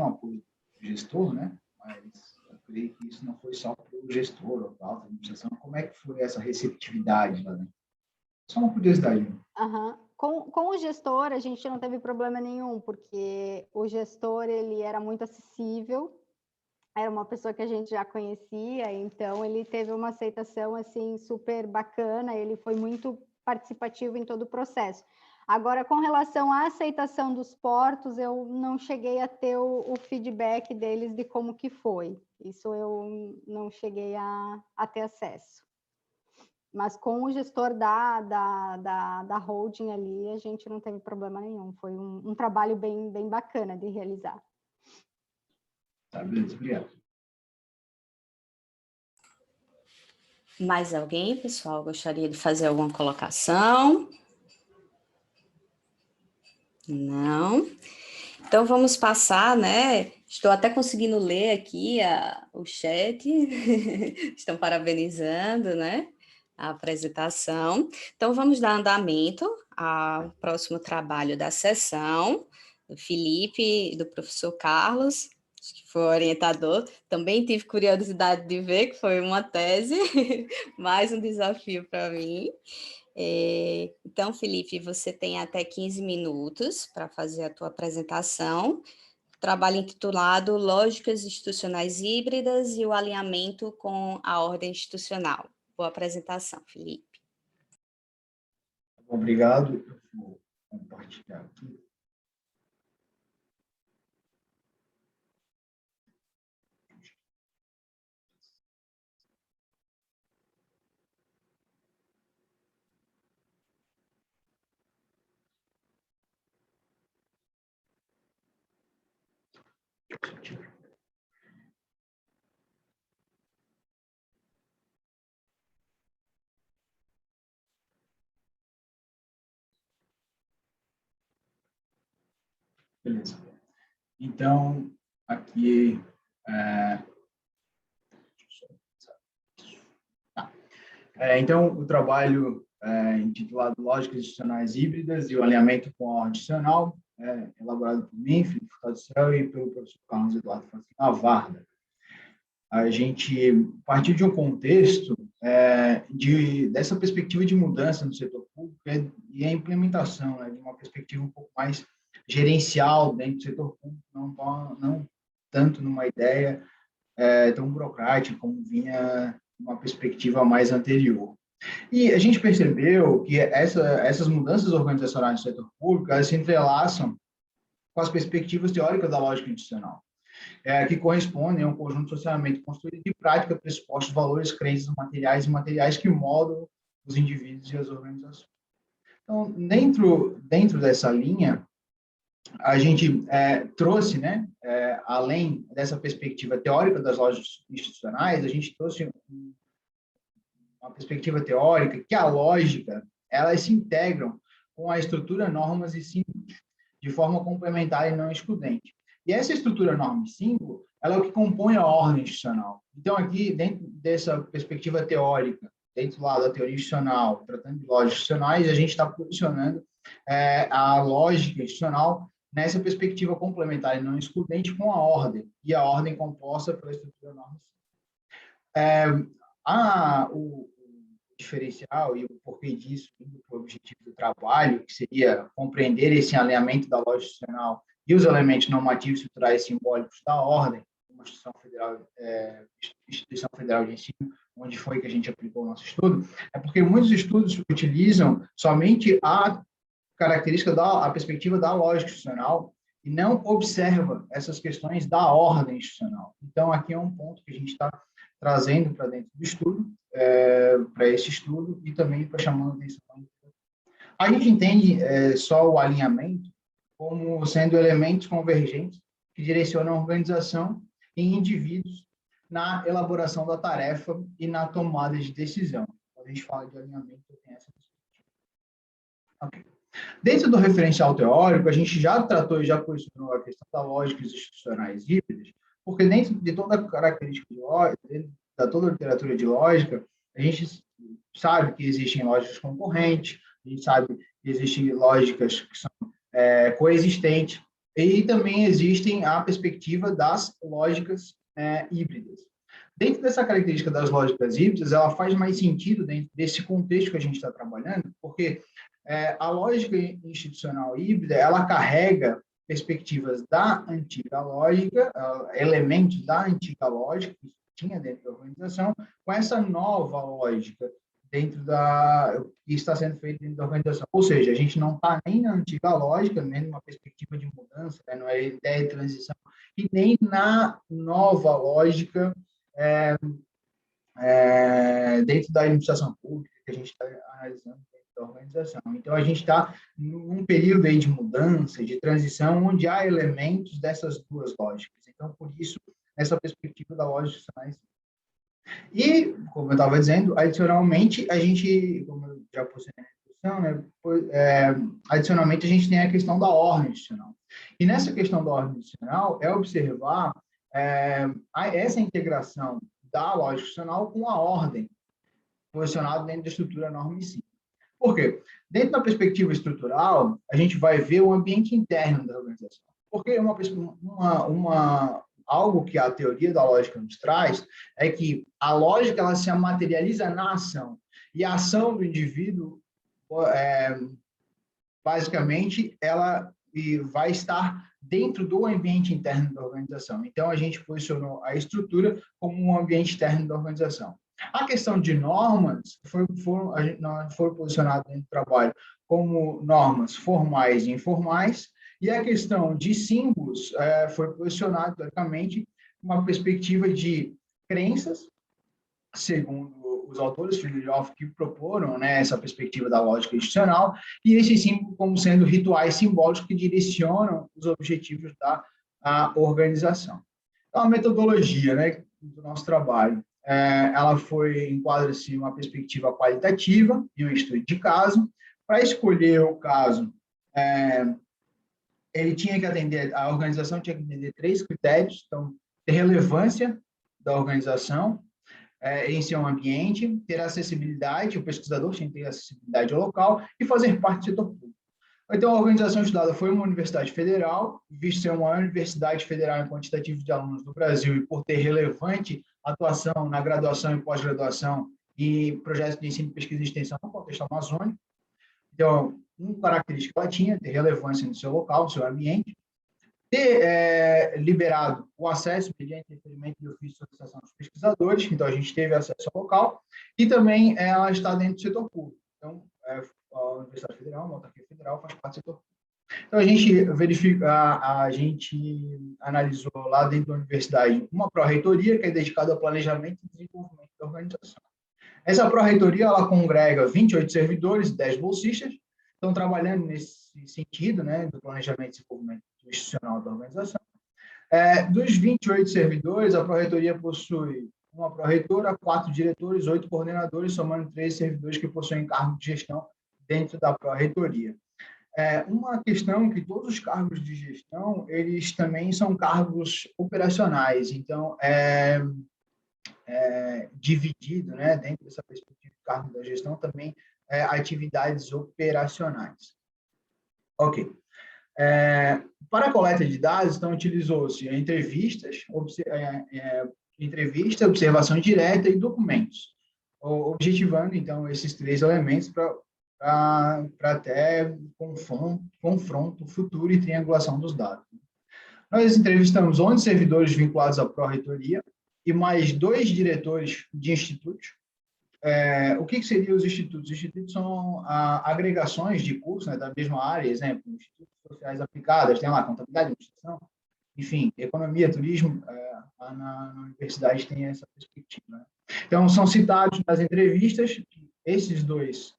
apoio do gestor, né? Mas eu creio que isso não foi só para o gestor ou para a alta administração. Como é que foi essa receptividade lá dentro? Só uma curiosidade. Uhum. Com o gestor, a gente não teve problema nenhum, porque o gestor ele era muito acessível era uma pessoa que a gente já conhecia, então ele teve uma aceitação assim super bacana, ele foi muito participativo em todo o processo. Agora, com relação à aceitação dos portos, eu não cheguei a ter o feedback deles de como que foi. Isso eu não cheguei a ter acesso. Mas com o gestor da holding ali, a gente não teve problema nenhum. Foi um trabalho bem bacana de realizar. Tá, beleza, obrigado. Mais alguém, pessoal, gostaria de fazer alguma colocação? Não. Então, vamos passar, né? Estou até conseguindo ler aqui o chat. Estão parabenizando, né? A apresentação. Então, vamos dar andamento ao próximo trabalho da sessão, do Felipe e do professor Carlos, que foi o orientador. Também tive curiosidade de ver, que foi uma tese, mais um desafio para mim. Então, Felipe, você tem até 15 minutos para fazer a tua apresentação. Trabalho intitulado Lógicas Institucionais Híbridas e o Alinhamento com a Ordem Institucional. Boa apresentação, Felipe. Obrigado. Eu vou compartilhar aqui. Beleza. Então, aqui... Então, o trabalho intitulado Lógicas Institucionais Híbridas e o Alinhamento com a Ordem Institucional, elaborado por mim, Felipe Furtado do Céu, e pelo professor Carlos Eduardo Francisco Navarra. A gente partiu de um contexto dessa perspectiva de mudança no setor público e a implementação de uma perspectiva um pouco mais gerencial dentro do setor público, não tanto numa ideia tão burocrática como vinha uma perspectiva mais anterior. E a gente percebeu que essas mudanças organizacionais no setor público, elas se entrelaçam com as perspectivas teóricas da lógica institucional, que correspondem a um conjunto socialmente construído de prática, pressupostos, valores, crenças materiais e imateriais que moldam os indivíduos e as organizações. Então, dentro dessa linha, a gente trouxe, né, além dessa perspectiva teórica das lógicas institucionais, a gente trouxe uma perspectiva teórica que a lógica, elas se integram com a estrutura, normas e símbolos, de forma complementar e não excludente. E essa estrutura, norma e símbolo, ela é o que compõe a ordem institucional. Então, aqui, dentro dessa perspectiva teórica, dentro lá da teoria institucional, tratando de lógicas institucionais, a gente está posicionando a lógica institucional nessa perspectiva complementar e não excludente com a ordem, e a ordem composta pela estrutura, norma e símbolo. O diferencial e o porquê disso, o objetivo do trabalho, que seria compreender esse alinhamento da lógica institucional e os elementos normativos, estruturais e simbólicos da ordem, uma instituição federal de ensino, onde foi que a gente aplicou o nosso estudo, é porque muitos estudos utilizam somente a característica a perspectiva da lógica institucional e não observa essas questões da ordem institucional. Então, aqui é um ponto que a gente está trazendo para dentro do estudo, para esse estudo, e também para chamando a atenção. A gente entende só o alinhamento como sendo elementos convergentes que direcionam a organização e indivíduos na elaboração da tarefa e na tomada de decisão. Quando a gente fala de alinhamento, tem essa perspectiva. Ok. Dentro do referencial teórico, a gente já tratou e já posicionou a questão das lógicas institucionais híbridas, porque dentro de toda a característica de lógica, dentro da toda a literatura de lógica, a gente sabe que existem lógicas concorrentes, a gente sabe que existem lógicas que são coexistentes, e também existem a perspectiva das lógicas híbridas. Dentro dessa característica das lógicas híbridas, ela faz mais sentido dentro desse contexto que a gente está trabalhando, porque a lógica institucional híbrida, ela carrega perspectivas da antiga lógica, elementos da antiga lógica que tinha dentro da organização, com essa nova lógica dentro que está sendo feito dentro da organização. Ou seja, a gente não está nem na antiga lógica, nem numa perspectiva de mudança, né, não é ideia de transição, e nem na nova lógica dentro da administração pública que a gente está analisando dentro da organização. Então, a gente está num período aí de mudança, de transição, onde há elementos dessas duas lógicas. Então, por isso, essa perspectiva da lógica institucional. E, como eu estava dizendo, adicionalmente, a gente, como eu já pus na introdução, né, adicionalmente, a gente tem a questão da ordem institucional. E nessa questão da ordem institucional, é observar essa integração da lógica institucional com a ordem, posicionada dentro da estrutura norma e sim. Por quê? Dentro da perspectiva estrutural, a gente vai ver o ambiente interno da organização. Porque algo que a teoria da lógica nos traz é que a lógica ela se materializa na ação. E a ação do indivíduo, basicamente, ela vai estar dentro do ambiente interno da organização. Então, a gente posicionou a estrutura como um ambiente interno da organização. A questão de normas foi posicionada dentro do trabalho como normas formais e informais, e a questão de símbolos foi posicionada, teoricamente, uma perspectiva de crenças, segundo os autores filosóficos que proporam, né, essa perspectiva da lógica institucional, e esse símbolo como sendo rituais simbólicos que direcionam os objetivos da organização. Então, a metodologia, né, do nosso trabalho, ela enquadra-se uma perspectiva qualitativa e um estudo de caso. Para escolher o caso, a organização tinha que atender 3 critérios, então, ter relevância da organização, em seu ambiente, ter acessibilidade, o pesquisador tinha que ter acessibilidade ao local e fazer parte do setor público. Então, a organização estudada foi uma universidade federal, visto ser uma universidade federal em quantitativo de alunos do Brasil e por ter relevante atuação na graduação e pós-graduação e projetos de ensino, pesquisa e extensão no contexto amazônico. Então, uma característica ela tinha, ter relevância no seu local, no seu ambiente, ter liberado o acesso mediante referimento de ofício de associação dos pesquisadores, então a gente teve acesso ao local, e também ela está dentro do setor público. Então, a Universidade Federal, uma autarquia federal, faz parte do setor público. Então, a gente analisou lá dentro da universidade uma pró-reitoria que é dedicada ao planejamento e desenvolvimento da organização. Essa pró-reitoria, ela congrega 28 servidores e 10 bolsistas, estão trabalhando nesse sentido, né, do planejamento e desenvolvimento institucional da organização. Dos 28 servidores, a pró-reitoria possui uma pró-reitora, 4 diretores, 8 coordenadores, somando 13 servidores que possuem cargo de gestão dentro da pró-reitoria. Uma questão que todos os cargos de gestão, eles também são cargos operacionais, então, dividido, né, dentro dessa perspectiva de cargo da gestão, também atividades operacionais. Ok. Para a coleta de dados, então, utilizou-se entrevistas, observação direta e documentos, objetivando, então, esses 3 elementos para até confronto futuro e triangulação dos dados. Nós entrevistamos 11 servidores vinculados à pró-reitoria e mais 2 diretores de institutos. O que seriam os institutos? Os institutos são agregações de cursos, né, da mesma área, exemplo, institutos sociais aplicadas, tem lá contabilidade, administração, enfim, economia, turismo, na universidade tem essa perspectiva. Né? Então, são citados nas entrevistas esses 2,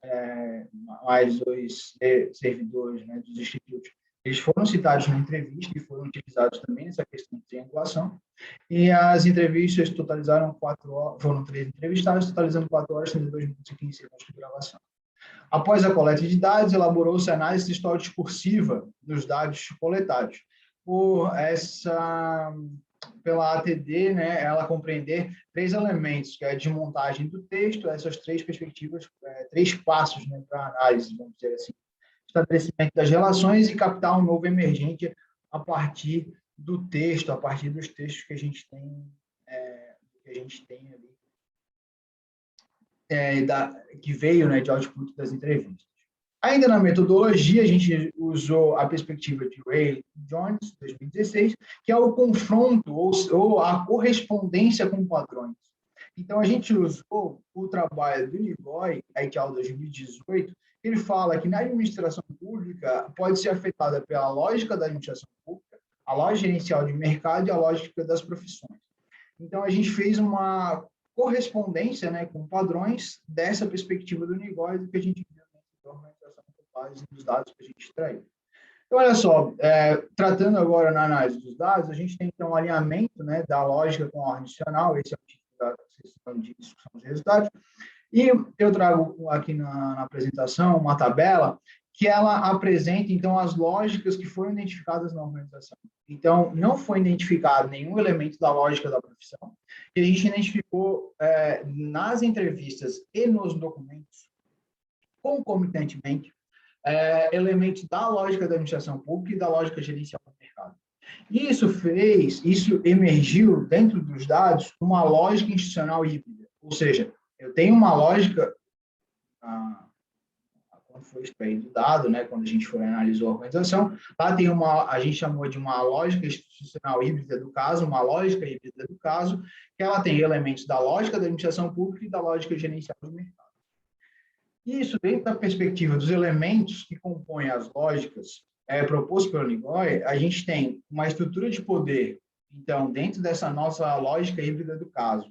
mais 2 servidores, né, dos institutos, eles foram citados na entrevista e foram utilizados também nessa questão de triangulação. E as entrevistas totalizaram 4 horas, foram 3 entrevistados, totalizando 4 horas e 32 minutos e 15 segundos de gravação. Após a coleta de dados, elaborou-se a análise histórico-discursiva dos dados coletados. Pela ATD, né, ela compreender 3 elementos, que é a desmontagem do texto, essas 3 perspectivas, 3 passos, né, para análise, vamos dizer assim. Estabelecimento das relações e captar um novo emergente a partir do texto, a partir dos textos que a gente tem, ali, que veio, né, de output das entrevistas. Ainda na metodologia, a gente usou a perspectiva de Ray Jones, 2016, que é o confronto ou a correspondência com padrões. Então, a gente usou o trabalho do Nigoy, et al. 2018, ele fala que na administração pública pode ser afetada pela lógica da administração pública, a lógica gerencial de mercado e a lógica das profissões. Então, a gente fez uma correspondência, né, com padrões dessa perspectiva do Nigoy, do que a gente viu dentro da organização com base nos dados que a gente extraiu. Então, olha só, tratando agora na análise dos dados, a gente tem, então, um alinhamento, né, da lógica com a ordem adicional, esse é o título da sessão de discussão dos resultados, e eu trago aqui na apresentação uma tabela que ela apresenta, então, as lógicas que foram identificadas na organização. Então, não foi identificado nenhum elemento da lógica da profissão, e a gente identificou nas entrevistas e nos documentos, concomitantemente, elementos da lógica da administração pública e da lógica gerencial do mercado. Isso emergiu dentro dos dados uma lógica institucional híbrida, ou seja, eu tenho uma lógica, quando foi extraído o dado, né, quando a gente foi analisou a organização, lá tem a gente chamou de uma lógica institucional híbrida do caso, uma lógica híbrida do caso, que ela tem elementos da lógica da administração pública e da lógica gerencial do mercado. Isso, dentro da perspectiva dos elementos que compõem as lógicas propostos pelo Nigoy, a gente tem uma estrutura de poder, então, dentro dessa nossa lógica híbrida do caso,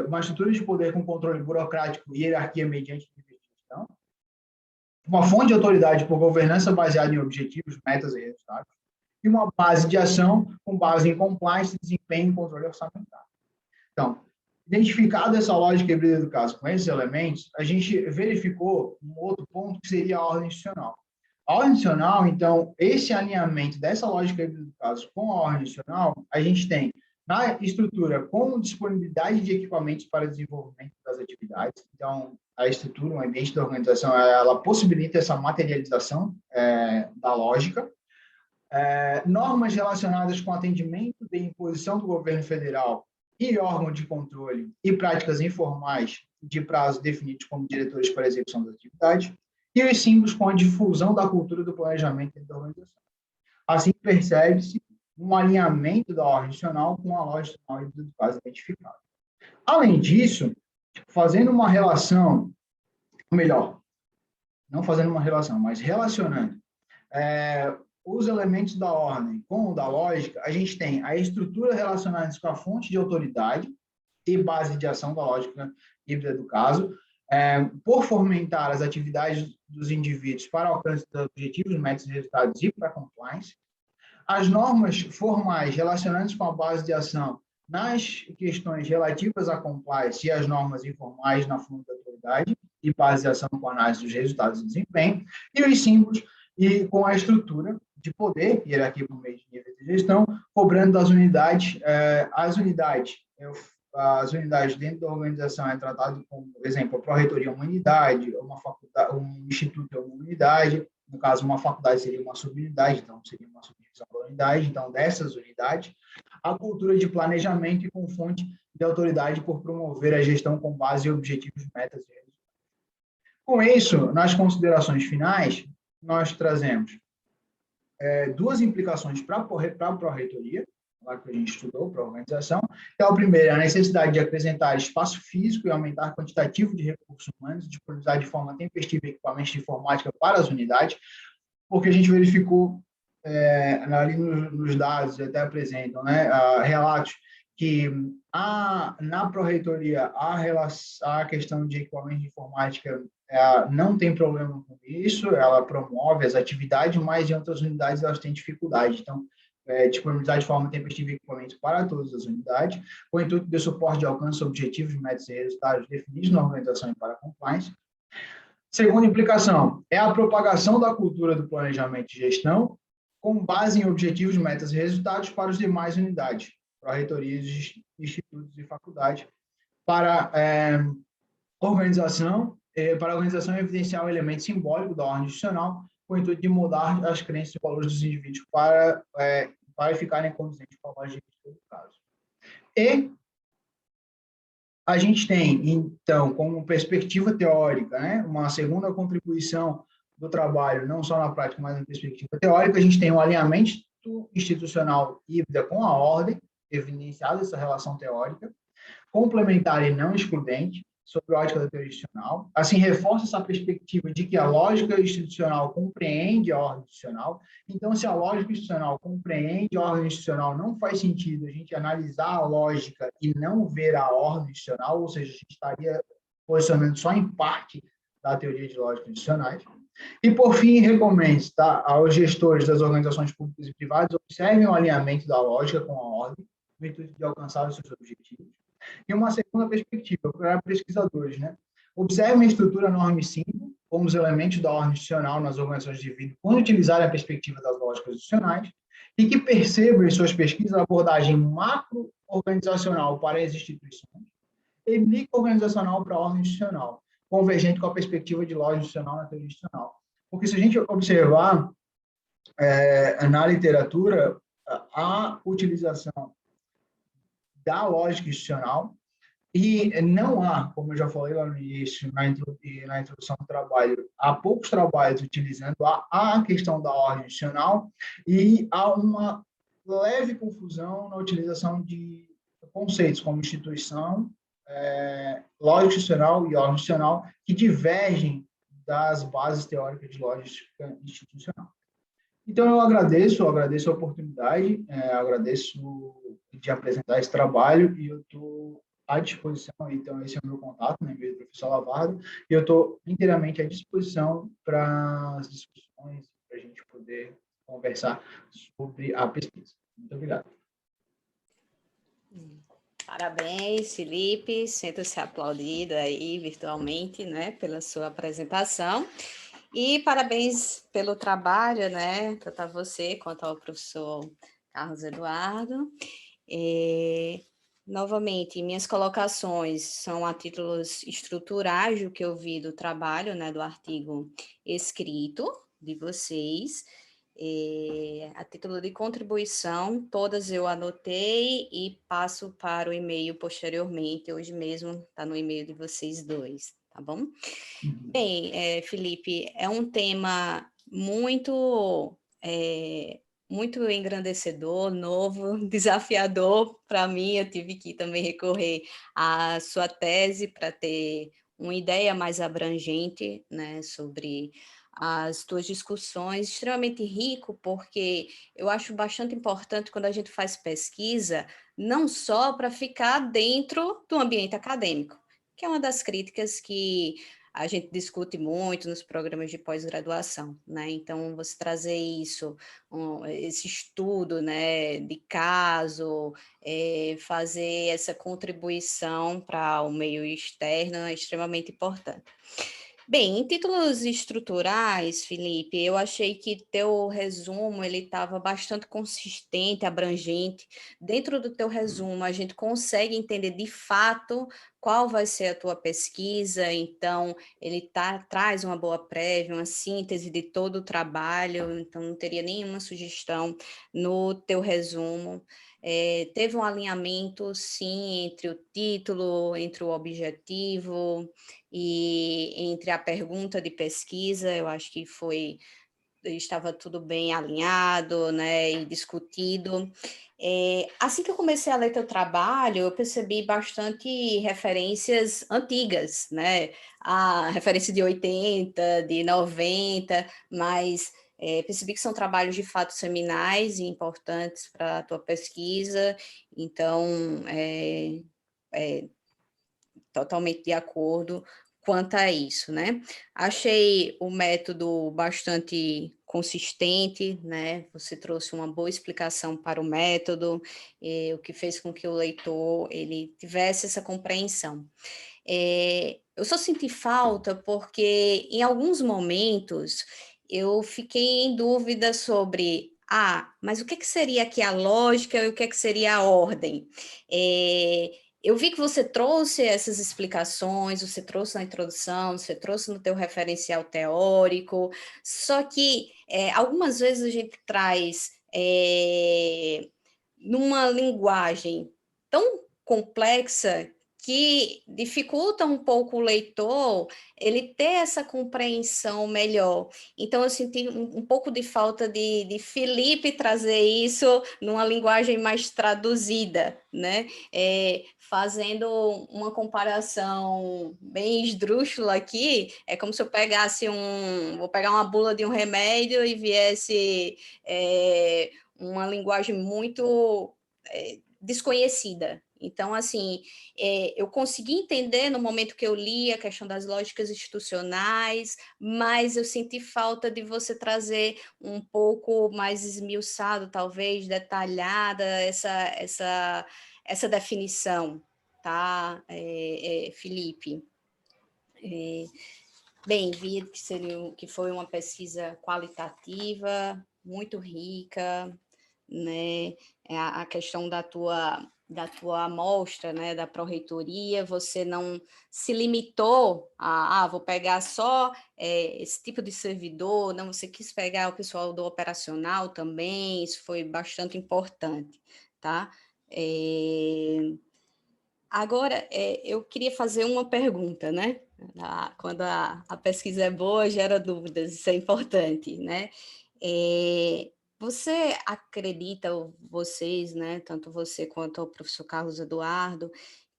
uma estrutura de poder com controle burocrático e hierarquia mediante nível de gestão, uma fonte de autoridade por governança baseada em objetivos, metas e resultados, e uma base de ação com base em compliance, desempenho e controle orçamentário. Então, identificada essa lógica híbrida do caso com esses elementos, a gente verificou um outro ponto que seria a ordem institucional. A ordem institucional, então, esse alinhamento dessa lógica híbrida do caso com a ordem institucional, a gente tem na estrutura com disponibilidade de equipamentos para desenvolvimento das atividades. Então, a estrutura, o ambiente da organização, ela possibilita essa materialização da lógica. Normas relacionadas com atendimento de imposição do governo federal e órgão de controle e práticas informais de prazo definidos como diretores para a execução das atividades, e os símbolos com a difusão da cultura do planejamento da organização. Assim, percebe-se um alinhamento da ordem institucional com a lógica do caso identificado. Além disso, fazendo uma relação, melhor, não fazendo uma relação, mas relacionando os elementos da ordem com o da lógica, a gente tem a estrutura relacionada com a fonte de autoridade e base de ação da lógica híbrida do caso, por fomentar as atividades dos indivíduos para alcance dos objetivos, metas e resultados e para compliance. As normas formais relacionadas com a base de ação nas questões relativas à compliance e as normas informais na fonte da autoridade e base de ação com análise dos resultados e desempenho, e os símbolos e com a estrutura de poder, hierarquia por meio de nível de gestão, cobrando das unidades. As unidades dentro da organização é tratado como, por exemplo, a pró-reitoria é uma unidade, uma faculdade, um instituto é uma unidade, no caso, uma faculdade seria uma subunidade, então seria uma subdivisão da unidade, então dessas unidades, a cultura de planejamento e com fonte de autoridade por promover a gestão com base em objetivos, metas e resultados. Com isso, nas considerações finais, nós trazemos duas implicações para a pró-reitoria, lá que a gente estudou para a organização. Então, a primeira é a necessidade de acrescentar espaço físico e aumentar quantitativo de recursos humanos, disponibilizar de forma tempestiva equipamentos de informática para as unidades, porque a gente verificou ali nos dados, até apresentam, né, relatos que na pró-reitoria a questão de equipamento de informática não tem problema com isso, ela promove as atividades, mas em outras unidades elas têm dificuldade. Então, disponibilizar de forma tempestiva equipamentos para todas as unidades, com o intuito de suporte de alcance, objetivos, metas e resultados definidos na organização e para a compliance. Segunda implicação é a propagação da cultura do planejamento e gestão, com base em objetivos, metas e resultados para as demais unidades, para reitorias, institutos e faculdades, para a organização evidenciar o elemento simbólico da ordem institucional, com o intuito de mudar as crenças e valores dos indivíduos para ficarem condizentes com a lógica do caso. E A gente tem, então, como perspectiva teórica, né, uma segunda contribuição do trabalho, não só na prática, mas na perspectiva teórica, a gente tem um alinhamento institucional híbrida com a ordem, evidenciada essa relação teórica, complementar e não excludente, sobre a ótica da teoria institucional. Assim, reforça essa perspectiva de que a lógica institucional compreende a ordem institucional. Então, se a lógica institucional compreende a ordem institucional, não faz sentido a gente analisar a lógica e não ver a ordem institucional, ou seja, a gente estaria posicionando só em parte da teoria de lógica institucionais. E, por fim, recomendo, tá, aos gestores das organizações públicas e privadas, observem o alinhamento da lógica com a ordem, no intuito de alcançar os seus objetivos. E uma segunda perspectiva, para pesquisadores, né? Observem a estrutura norma e símbolo como os elementos da ordem institucional nas organizações de vida, quando utilizarem a perspectiva das lógicas institucionais, e que percebam em suas pesquisas a abordagem macro-organizacional para as instituições e micro-organizacional para a ordem institucional, convergente com a perspectiva de lógica institucional na teoria institucional. Porque se a gente observar na literatura a utilização da lógica institucional, e não há, como eu já falei lá no início, na introdução do trabalho, há poucos trabalhos utilizando a questão da ordem institucional, e há uma leve confusão na utilização de conceitos como instituição, lógica institucional e ordem institucional, que divergem das bases teóricas de lógica institucional. Então, eu agradeço a oportunidade, agradeço de apresentar esse trabalho, e eu estou à disposição, então esse é o meu contato, no e-mail do professor Lavardo, e eu estou inteiramente à disposição para as discussões, para a gente poder conversar sobre a pesquisa. Muito obrigado. Parabéns, Felipe, sinta-se aplaudido aí virtualmente, né, pela sua apresentação. E parabéns pelo trabalho, né, tanto a você quanto ao professor Carlos Eduardo. Novamente, minhas colocações são a títulos estruturais do que eu vi do trabalho, né, do artigo escrito de vocês. A título de contribuição, todas eu anotei e passo para o e-mail posteriormente, hoje mesmo está no e-mail de vocês dois, tá bom? Bem, Felipe, é um tema muito engrandecedor, novo, desafiador para mim. Eu tive que também recorrer à sua tese para ter uma ideia mais abrangente, né, sobre as tuas discussões, extremamente rico, porque eu acho bastante importante quando a gente faz pesquisa, não só para ficar dentro do ambiente acadêmico, que é uma das críticas que a gente discute muito nos programas de pós-graduação, né? Então, você trazer isso, esse estudo, né, de caso, fazer essa contribuição para o meio externo é extremamente importante. Bem, em títulos estruturais, Felipe, eu achei que teu resumo ele estava bastante consistente, abrangente. Dentro do teu resumo, a gente consegue entender de fato qual vai ser a tua pesquisa, então ele traz uma boa prévia, uma síntese de todo o trabalho, então não teria nenhuma sugestão no teu resumo. Teve um alinhamento, sim, entre o título, entre o objetivo e entre a pergunta de pesquisa. Eu acho que estava tudo bem alinhado, né, e discutido. Assim que eu comecei a ler teu trabalho, eu percebi bastante referências antigas, né, a referência de 80, de 90, mas percebi que são trabalhos de fato seminais e importantes para a tua pesquisa, então, totalmente de acordo quanto a isso, né? Achei o método bastante consistente, né? Você trouxe uma boa explicação para o método, o que fez com que o leitor ele tivesse essa compreensão. Eu só senti falta porque em alguns momentos eu fiquei em dúvida sobre mas o que seria aqui a lógica e o que seria a ordem? Eu vi que você trouxe essas explicações, você trouxe na introdução, você trouxe no teu referencial teórico, só que algumas vezes a gente traz numa linguagem tão complexa que dificulta um pouco o leitor ele ter essa compreensão melhor. Então, eu senti um pouco de falta de Felipe trazer isso numa linguagem mais traduzida, né? Fazendo uma comparação bem esdrúxula aqui, é como se eu pegasse vou pegar uma bula de um remédio e viesse uma linguagem muito desconhecida. Então, assim, eu consegui entender no momento que eu li a questão das lógicas institucionais, mas eu senti falta de você trazer um pouco mais esmiuçado, talvez, detalhada, essa definição, tá, Felipe? Bem, vi que foi uma pesquisa qualitativa, muito rica, né? A questão da tua amostra, né, da pró-reitoria, você não se limitou vou pegar só esse tipo de servidor, não, você quis pegar o pessoal do operacional também, isso foi bastante importante, tá? Agora, eu queria fazer uma pergunta, né? Quando a pesquisa é boa, gera dúvidas, isso é importante, né? Você acredita, ou vocês, né, tanto você quanto o professor Carlos Eduardo,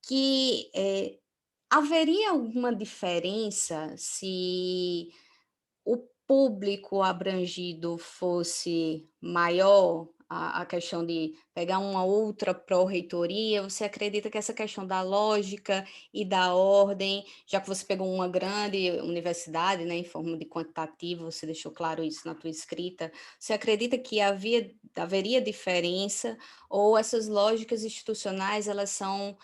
que haveria alguma diferença se o público abrangido fosse maior, a questão de pegar uma outra pró-reitoria, você acredita que essa questão da lógica e da ordem, já que você pegou uma grande universidade, né, em forma de quantitativo, você deixou claro isso na tua escrita, você acredita que haveria diferença, ou essas lógicas institucionais, elas são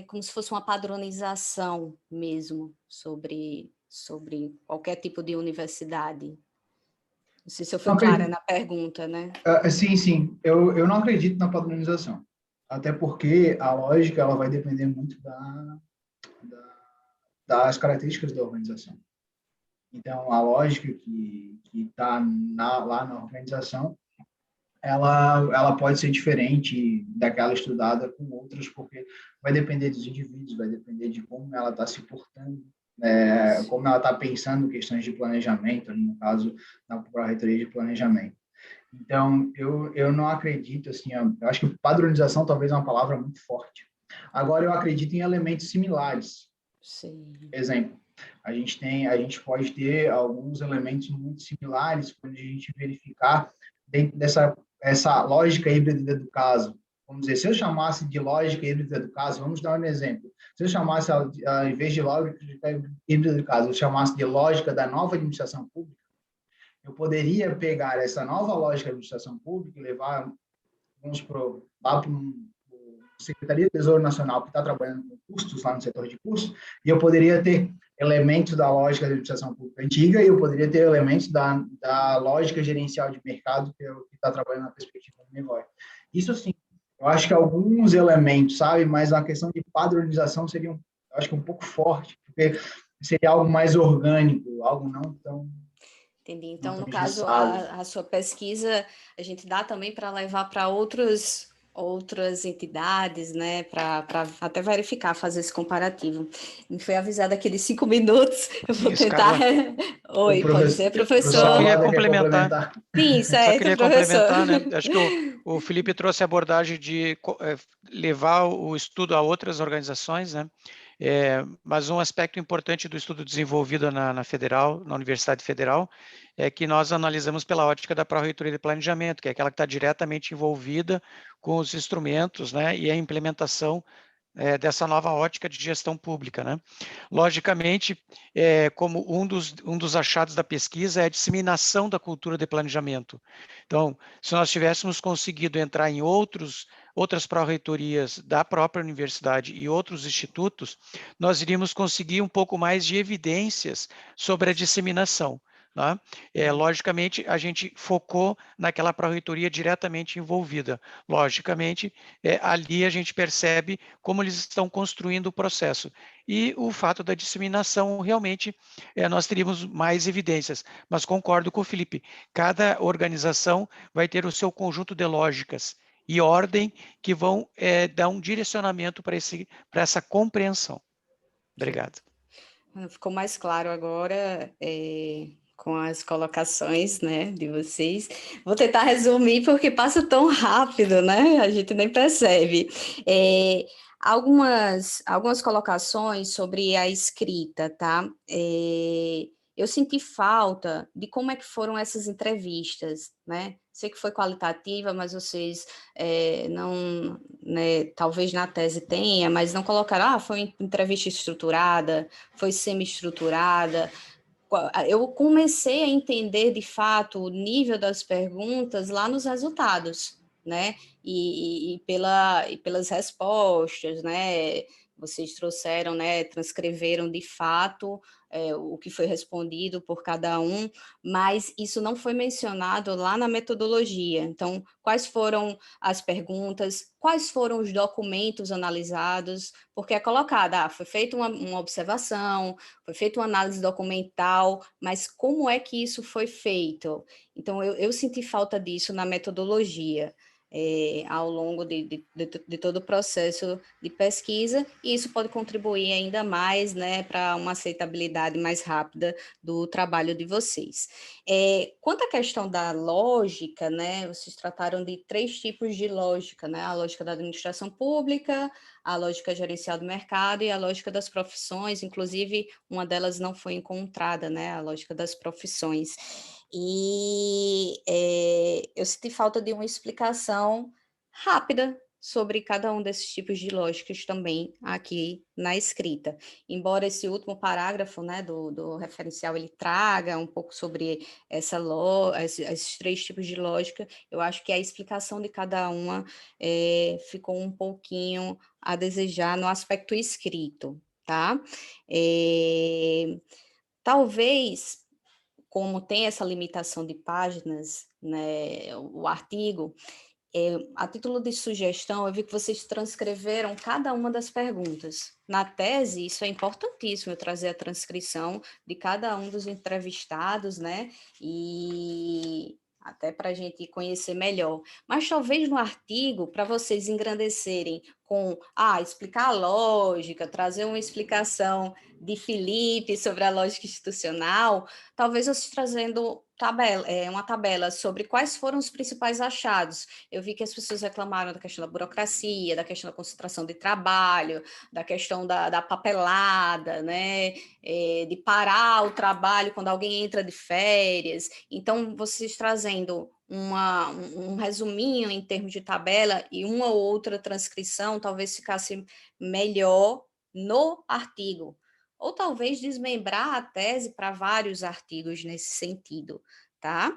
como se fosse uma padronização mesmo sobre qualquer tipo de universidade? Não sei se eu fui clara na pergunta, né? Sim, sim. Eu não acredito na padronização. Até porque a lógica ela vai depender muito das características da organização. Então, a lógica que está lá na organização, ela pode ser diferente daquela estudada com outras, porque vai depender dos indivíduos, vai depender de como ela está se portando, como ela está pensando questões de planejamento, no caso, na pró-reitoria de planejamento. Então, eu não acredito, assim, eu acho que padronização talvez é uma palavra muito forte. Agora, eu acredito em elementos similares. Sim. Exemplo, a gente pode ter alguns elementos muito similares quando a gente verificar dentro essa lógica híbrida do caso. Vamos dizer, se eu chamasse de lógica híbrida do caso, vamos dar um exemplo. Se eu chamasse, ao invés de lógica híbrida do caso, eu chamasse de lógica da nova administração pública, eu poderia pegar essa nova lógica de administração pública e levar, lá para a Secretaria do Tesouro Nacional, que está trabalhando com custos lá no setor de custos, e eu poderia ter elementos da lógica de administração pública antiga e eu poderia ter elementos da lógica gerencial de mercado, que está trabalhando na perspectiva do negócio. Isso, sim, eu acho que alguns elementos, sabe, mas a questão de padronização seria, eu acho que um pouco forte, porque seria algo mais orgânico, algo não tão... Entendi. Então, no caso, a sua pesquisa, a gente dá também para levar para outras entidades, né, para até verificar, fazer esse comparativo. Me foi avisado aqui de 5 minutos, eu vou tentar... Oi, pode ser, professor? Só queria complementar. Sim, certo, só queria professor. Complementar, né? Acho que o Felipe trouxe a abordagem de levar o estudo a outras organizações, né? Mas um aspecto importante do estudo desenvolvido na Federal, na Universidade Federal, é que nós analisamos pela ótica da pró-reitoria de planejamento, que é aquela que está diretamente envolvida com os instrumentos, né, e a implementação dessa nova ótica de gestão pública, né? Logicamente, como um dos achados da pesquisa é a disseminação da cultura de planejamento. Então, se nós tivéssemos conseguido entrar em outras pró-reitorias da própria universidade e outros institutos, nós iríamos conseguir um pouco mais de evidências sobre a disseminação. Né? Logicamente, a gente focou naquela pró-reitoria diretamente envolvida. Logicamente, ali a gente percebe como eles estão construindo o processo. E o fato da disseminação, realmente, nós teríamos mais evidências. Mas concordo com o Felipe, cada organização vai ter o seu conjunto de lógicas e ordem que vão dar um direcionamento para essa compreensão. Obrigado. Ficou mais claro agora com as colocações, né, de vocês. Vou tentar resumir porque passa tão rápido, né? A gente nem percebe. Algumas colocações sobre a escrita, tá? Eu senti falta de como é que foram essas entrevistas, né? Sei que foi qualitativa, mas vocês não, né, talvez na tese tenha, mas não colocaram, foi entrevista estruturada, foi semi-estruturada. Eu comecei a entender, de fato, o nível das perguntas lá nos resultados, né? E pelas respostas, né? Vocês trouxeram, né? Transcreveram, de fato, o que foi respondido por cada um, mas isso não foi mencionado lá na metodologia. Então, quais foram as perguntas, quais foram os documentos analisados, porque é colocado, foi feita uma observação, foi feita uma análise documental, mas como é que isso foi feito? Então, eu senti falta disso na metodologia, ao longo de todo o processo de pesquisa, e isso pode contribuir ainda mais, né, para uma aceitabilidade mais rápida do trabalho de vocês. Quanto à questão da lógica, né, vocês trataram de 3 tipos de lógica, né, a lógica da administração pública, a lógica gerencial do mercado e a lógica das profissões, inclusive uma delas não foi encontrada, né, a lógica das profissões. E eu senti falta de uma explicação rápida sobre cada um desses tipos de lógicas também aqui na escrita. Embora esse último parágrafo, né, do referencial ele traga um pouco sobre esses 3 tipos de lógica, eu acho que a explicação de cada uma ficou um pouquinho a desejar no aspecto escrito, tá? Talvez, como tem essa limitação de páginas, né, o artigo, a título de sugestão, eu vi que vocês transcreveram cada uma das perguntas. Na tese, isso é importantíssimo, eu trazer a transcrição de cada um dos entrevistados, né? E até para a gente conhecer melhor. Mas talvez no artigo, para vocês engrandecerem com, explicar a lógica, trazer uma explicação de Felipe sobre a lógica institucional, talvez vocês trazendo uma tabela sobre quais foram os principais achados. Eu vi que as pessoas reclamaram da questão da burocracia, da questão da concentração de trabalho, da questão da papelada, né? De parar o trabalho quando alguém entra de férias. Então, vocês trazendo um resuminho em termos de tabela e uma ou outra transcrição, talvez ficasse melhor no artigo. Ou talvez desmembrar a tese para vários artigos nesse sentido, tá?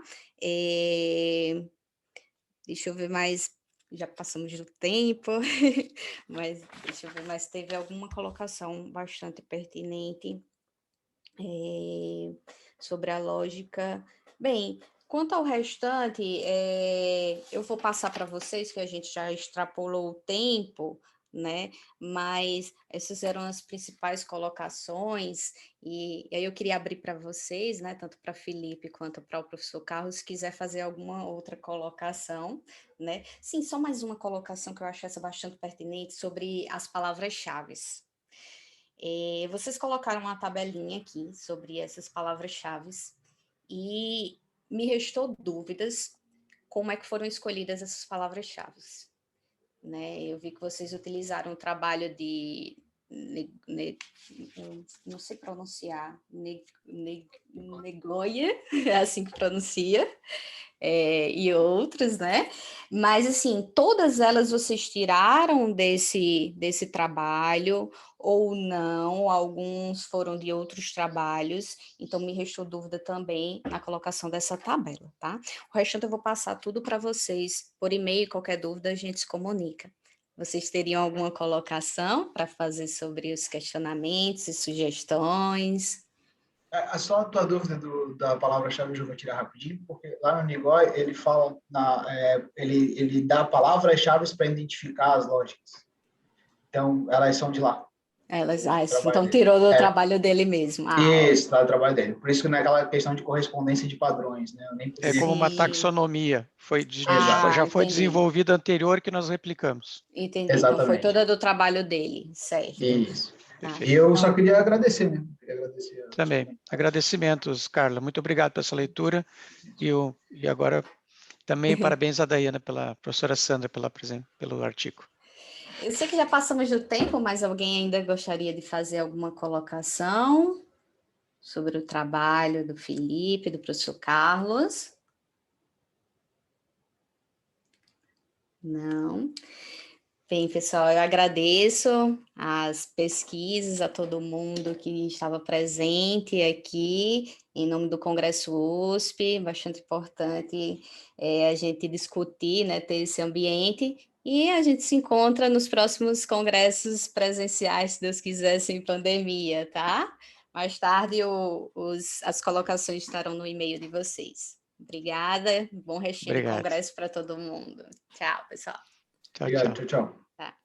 Deixa eu ver mais, já passamos do tempo, mas deixa eu ver mais, teve alguma colocação bastante pertinente sobre a lógica. Bem, quanto ao restante, eu vou passar para vocês, que a gente já extrapolou o tempo, né? Mas essas eram as principais colocações, e aí eu queria abrir para vocês, né? Tanto para Felipe quanto para o professor Carlos, se quiser fazer alguma outra colocação, né? Sim, só mais uma colocação que eu acho essa bastante pertinente sobre as palavras-chave. Vocês colocaram uma tabelinha aqui sobre essas palavras-chave e me restou dúvidas como é que foram escolhidas essas palavras-chave, né? Eu vi que vocês utilizaram o trabalho de não sei pronunciar, Negoia, é assim que pronuncia, e outros, né? Mas, assim, todas elas vocês tiraram desse trabalho ou não? Alguns foram de outros trabalhos, então me restou dúvida também na colocação dessa tabela, tá? O restante eu vou passar tudo para vocês por e-mail, qualquer dúvida a gente se comunica. Vocês teriam alguma colocação para fazer sobre os questionamentos e sugestões? Só a tua dúvida da palavra-chave eu vou tirar rapidinho, porque lá no Nigoi ele fala, ele dá palavras-chave para identificar as lógicas. Então, elas são de lá. Então tirou do trabalho dele mesmo. Isso, tá do trabalho dele. Por isso que não é aquela questão de correspondência de padrões, né? Eu nem É como uma taxonomia, já foi desenvolvida anterior que nós replicamos. Entendi, Exatamente. Então foi toda do trabalho dele, certo. Isso. Perfeito. E eu só queria agradecer mesmo. Também, agradecimentos, Carla, muito obrigado pela sua leitura, e agora também parabéns à Daiana, pela professora Sandra, pelo artigo. Eu sei que já passamos do tempo, mas alguém ainda gostaria de fazer alguma colocação sobre o trabalho do Felipe, do professor Carlos? Não. Bem, pessoal, eu agradeço as pesquisas, a todo mundo que estava presente aqui, em nome do Congresso USP, bastante importante a gente discutir, né, ter esse ambiente, e a gente se encontra nos próximos congressos presenciais, se Deus quiser, sem pandemia, tá? Mais tarde as colocações estarão no e-mail de vocês. Obrigada, bom restinho de congresso para todo mundo. Tchau, pessoal. Obrigado, tchau. Tá.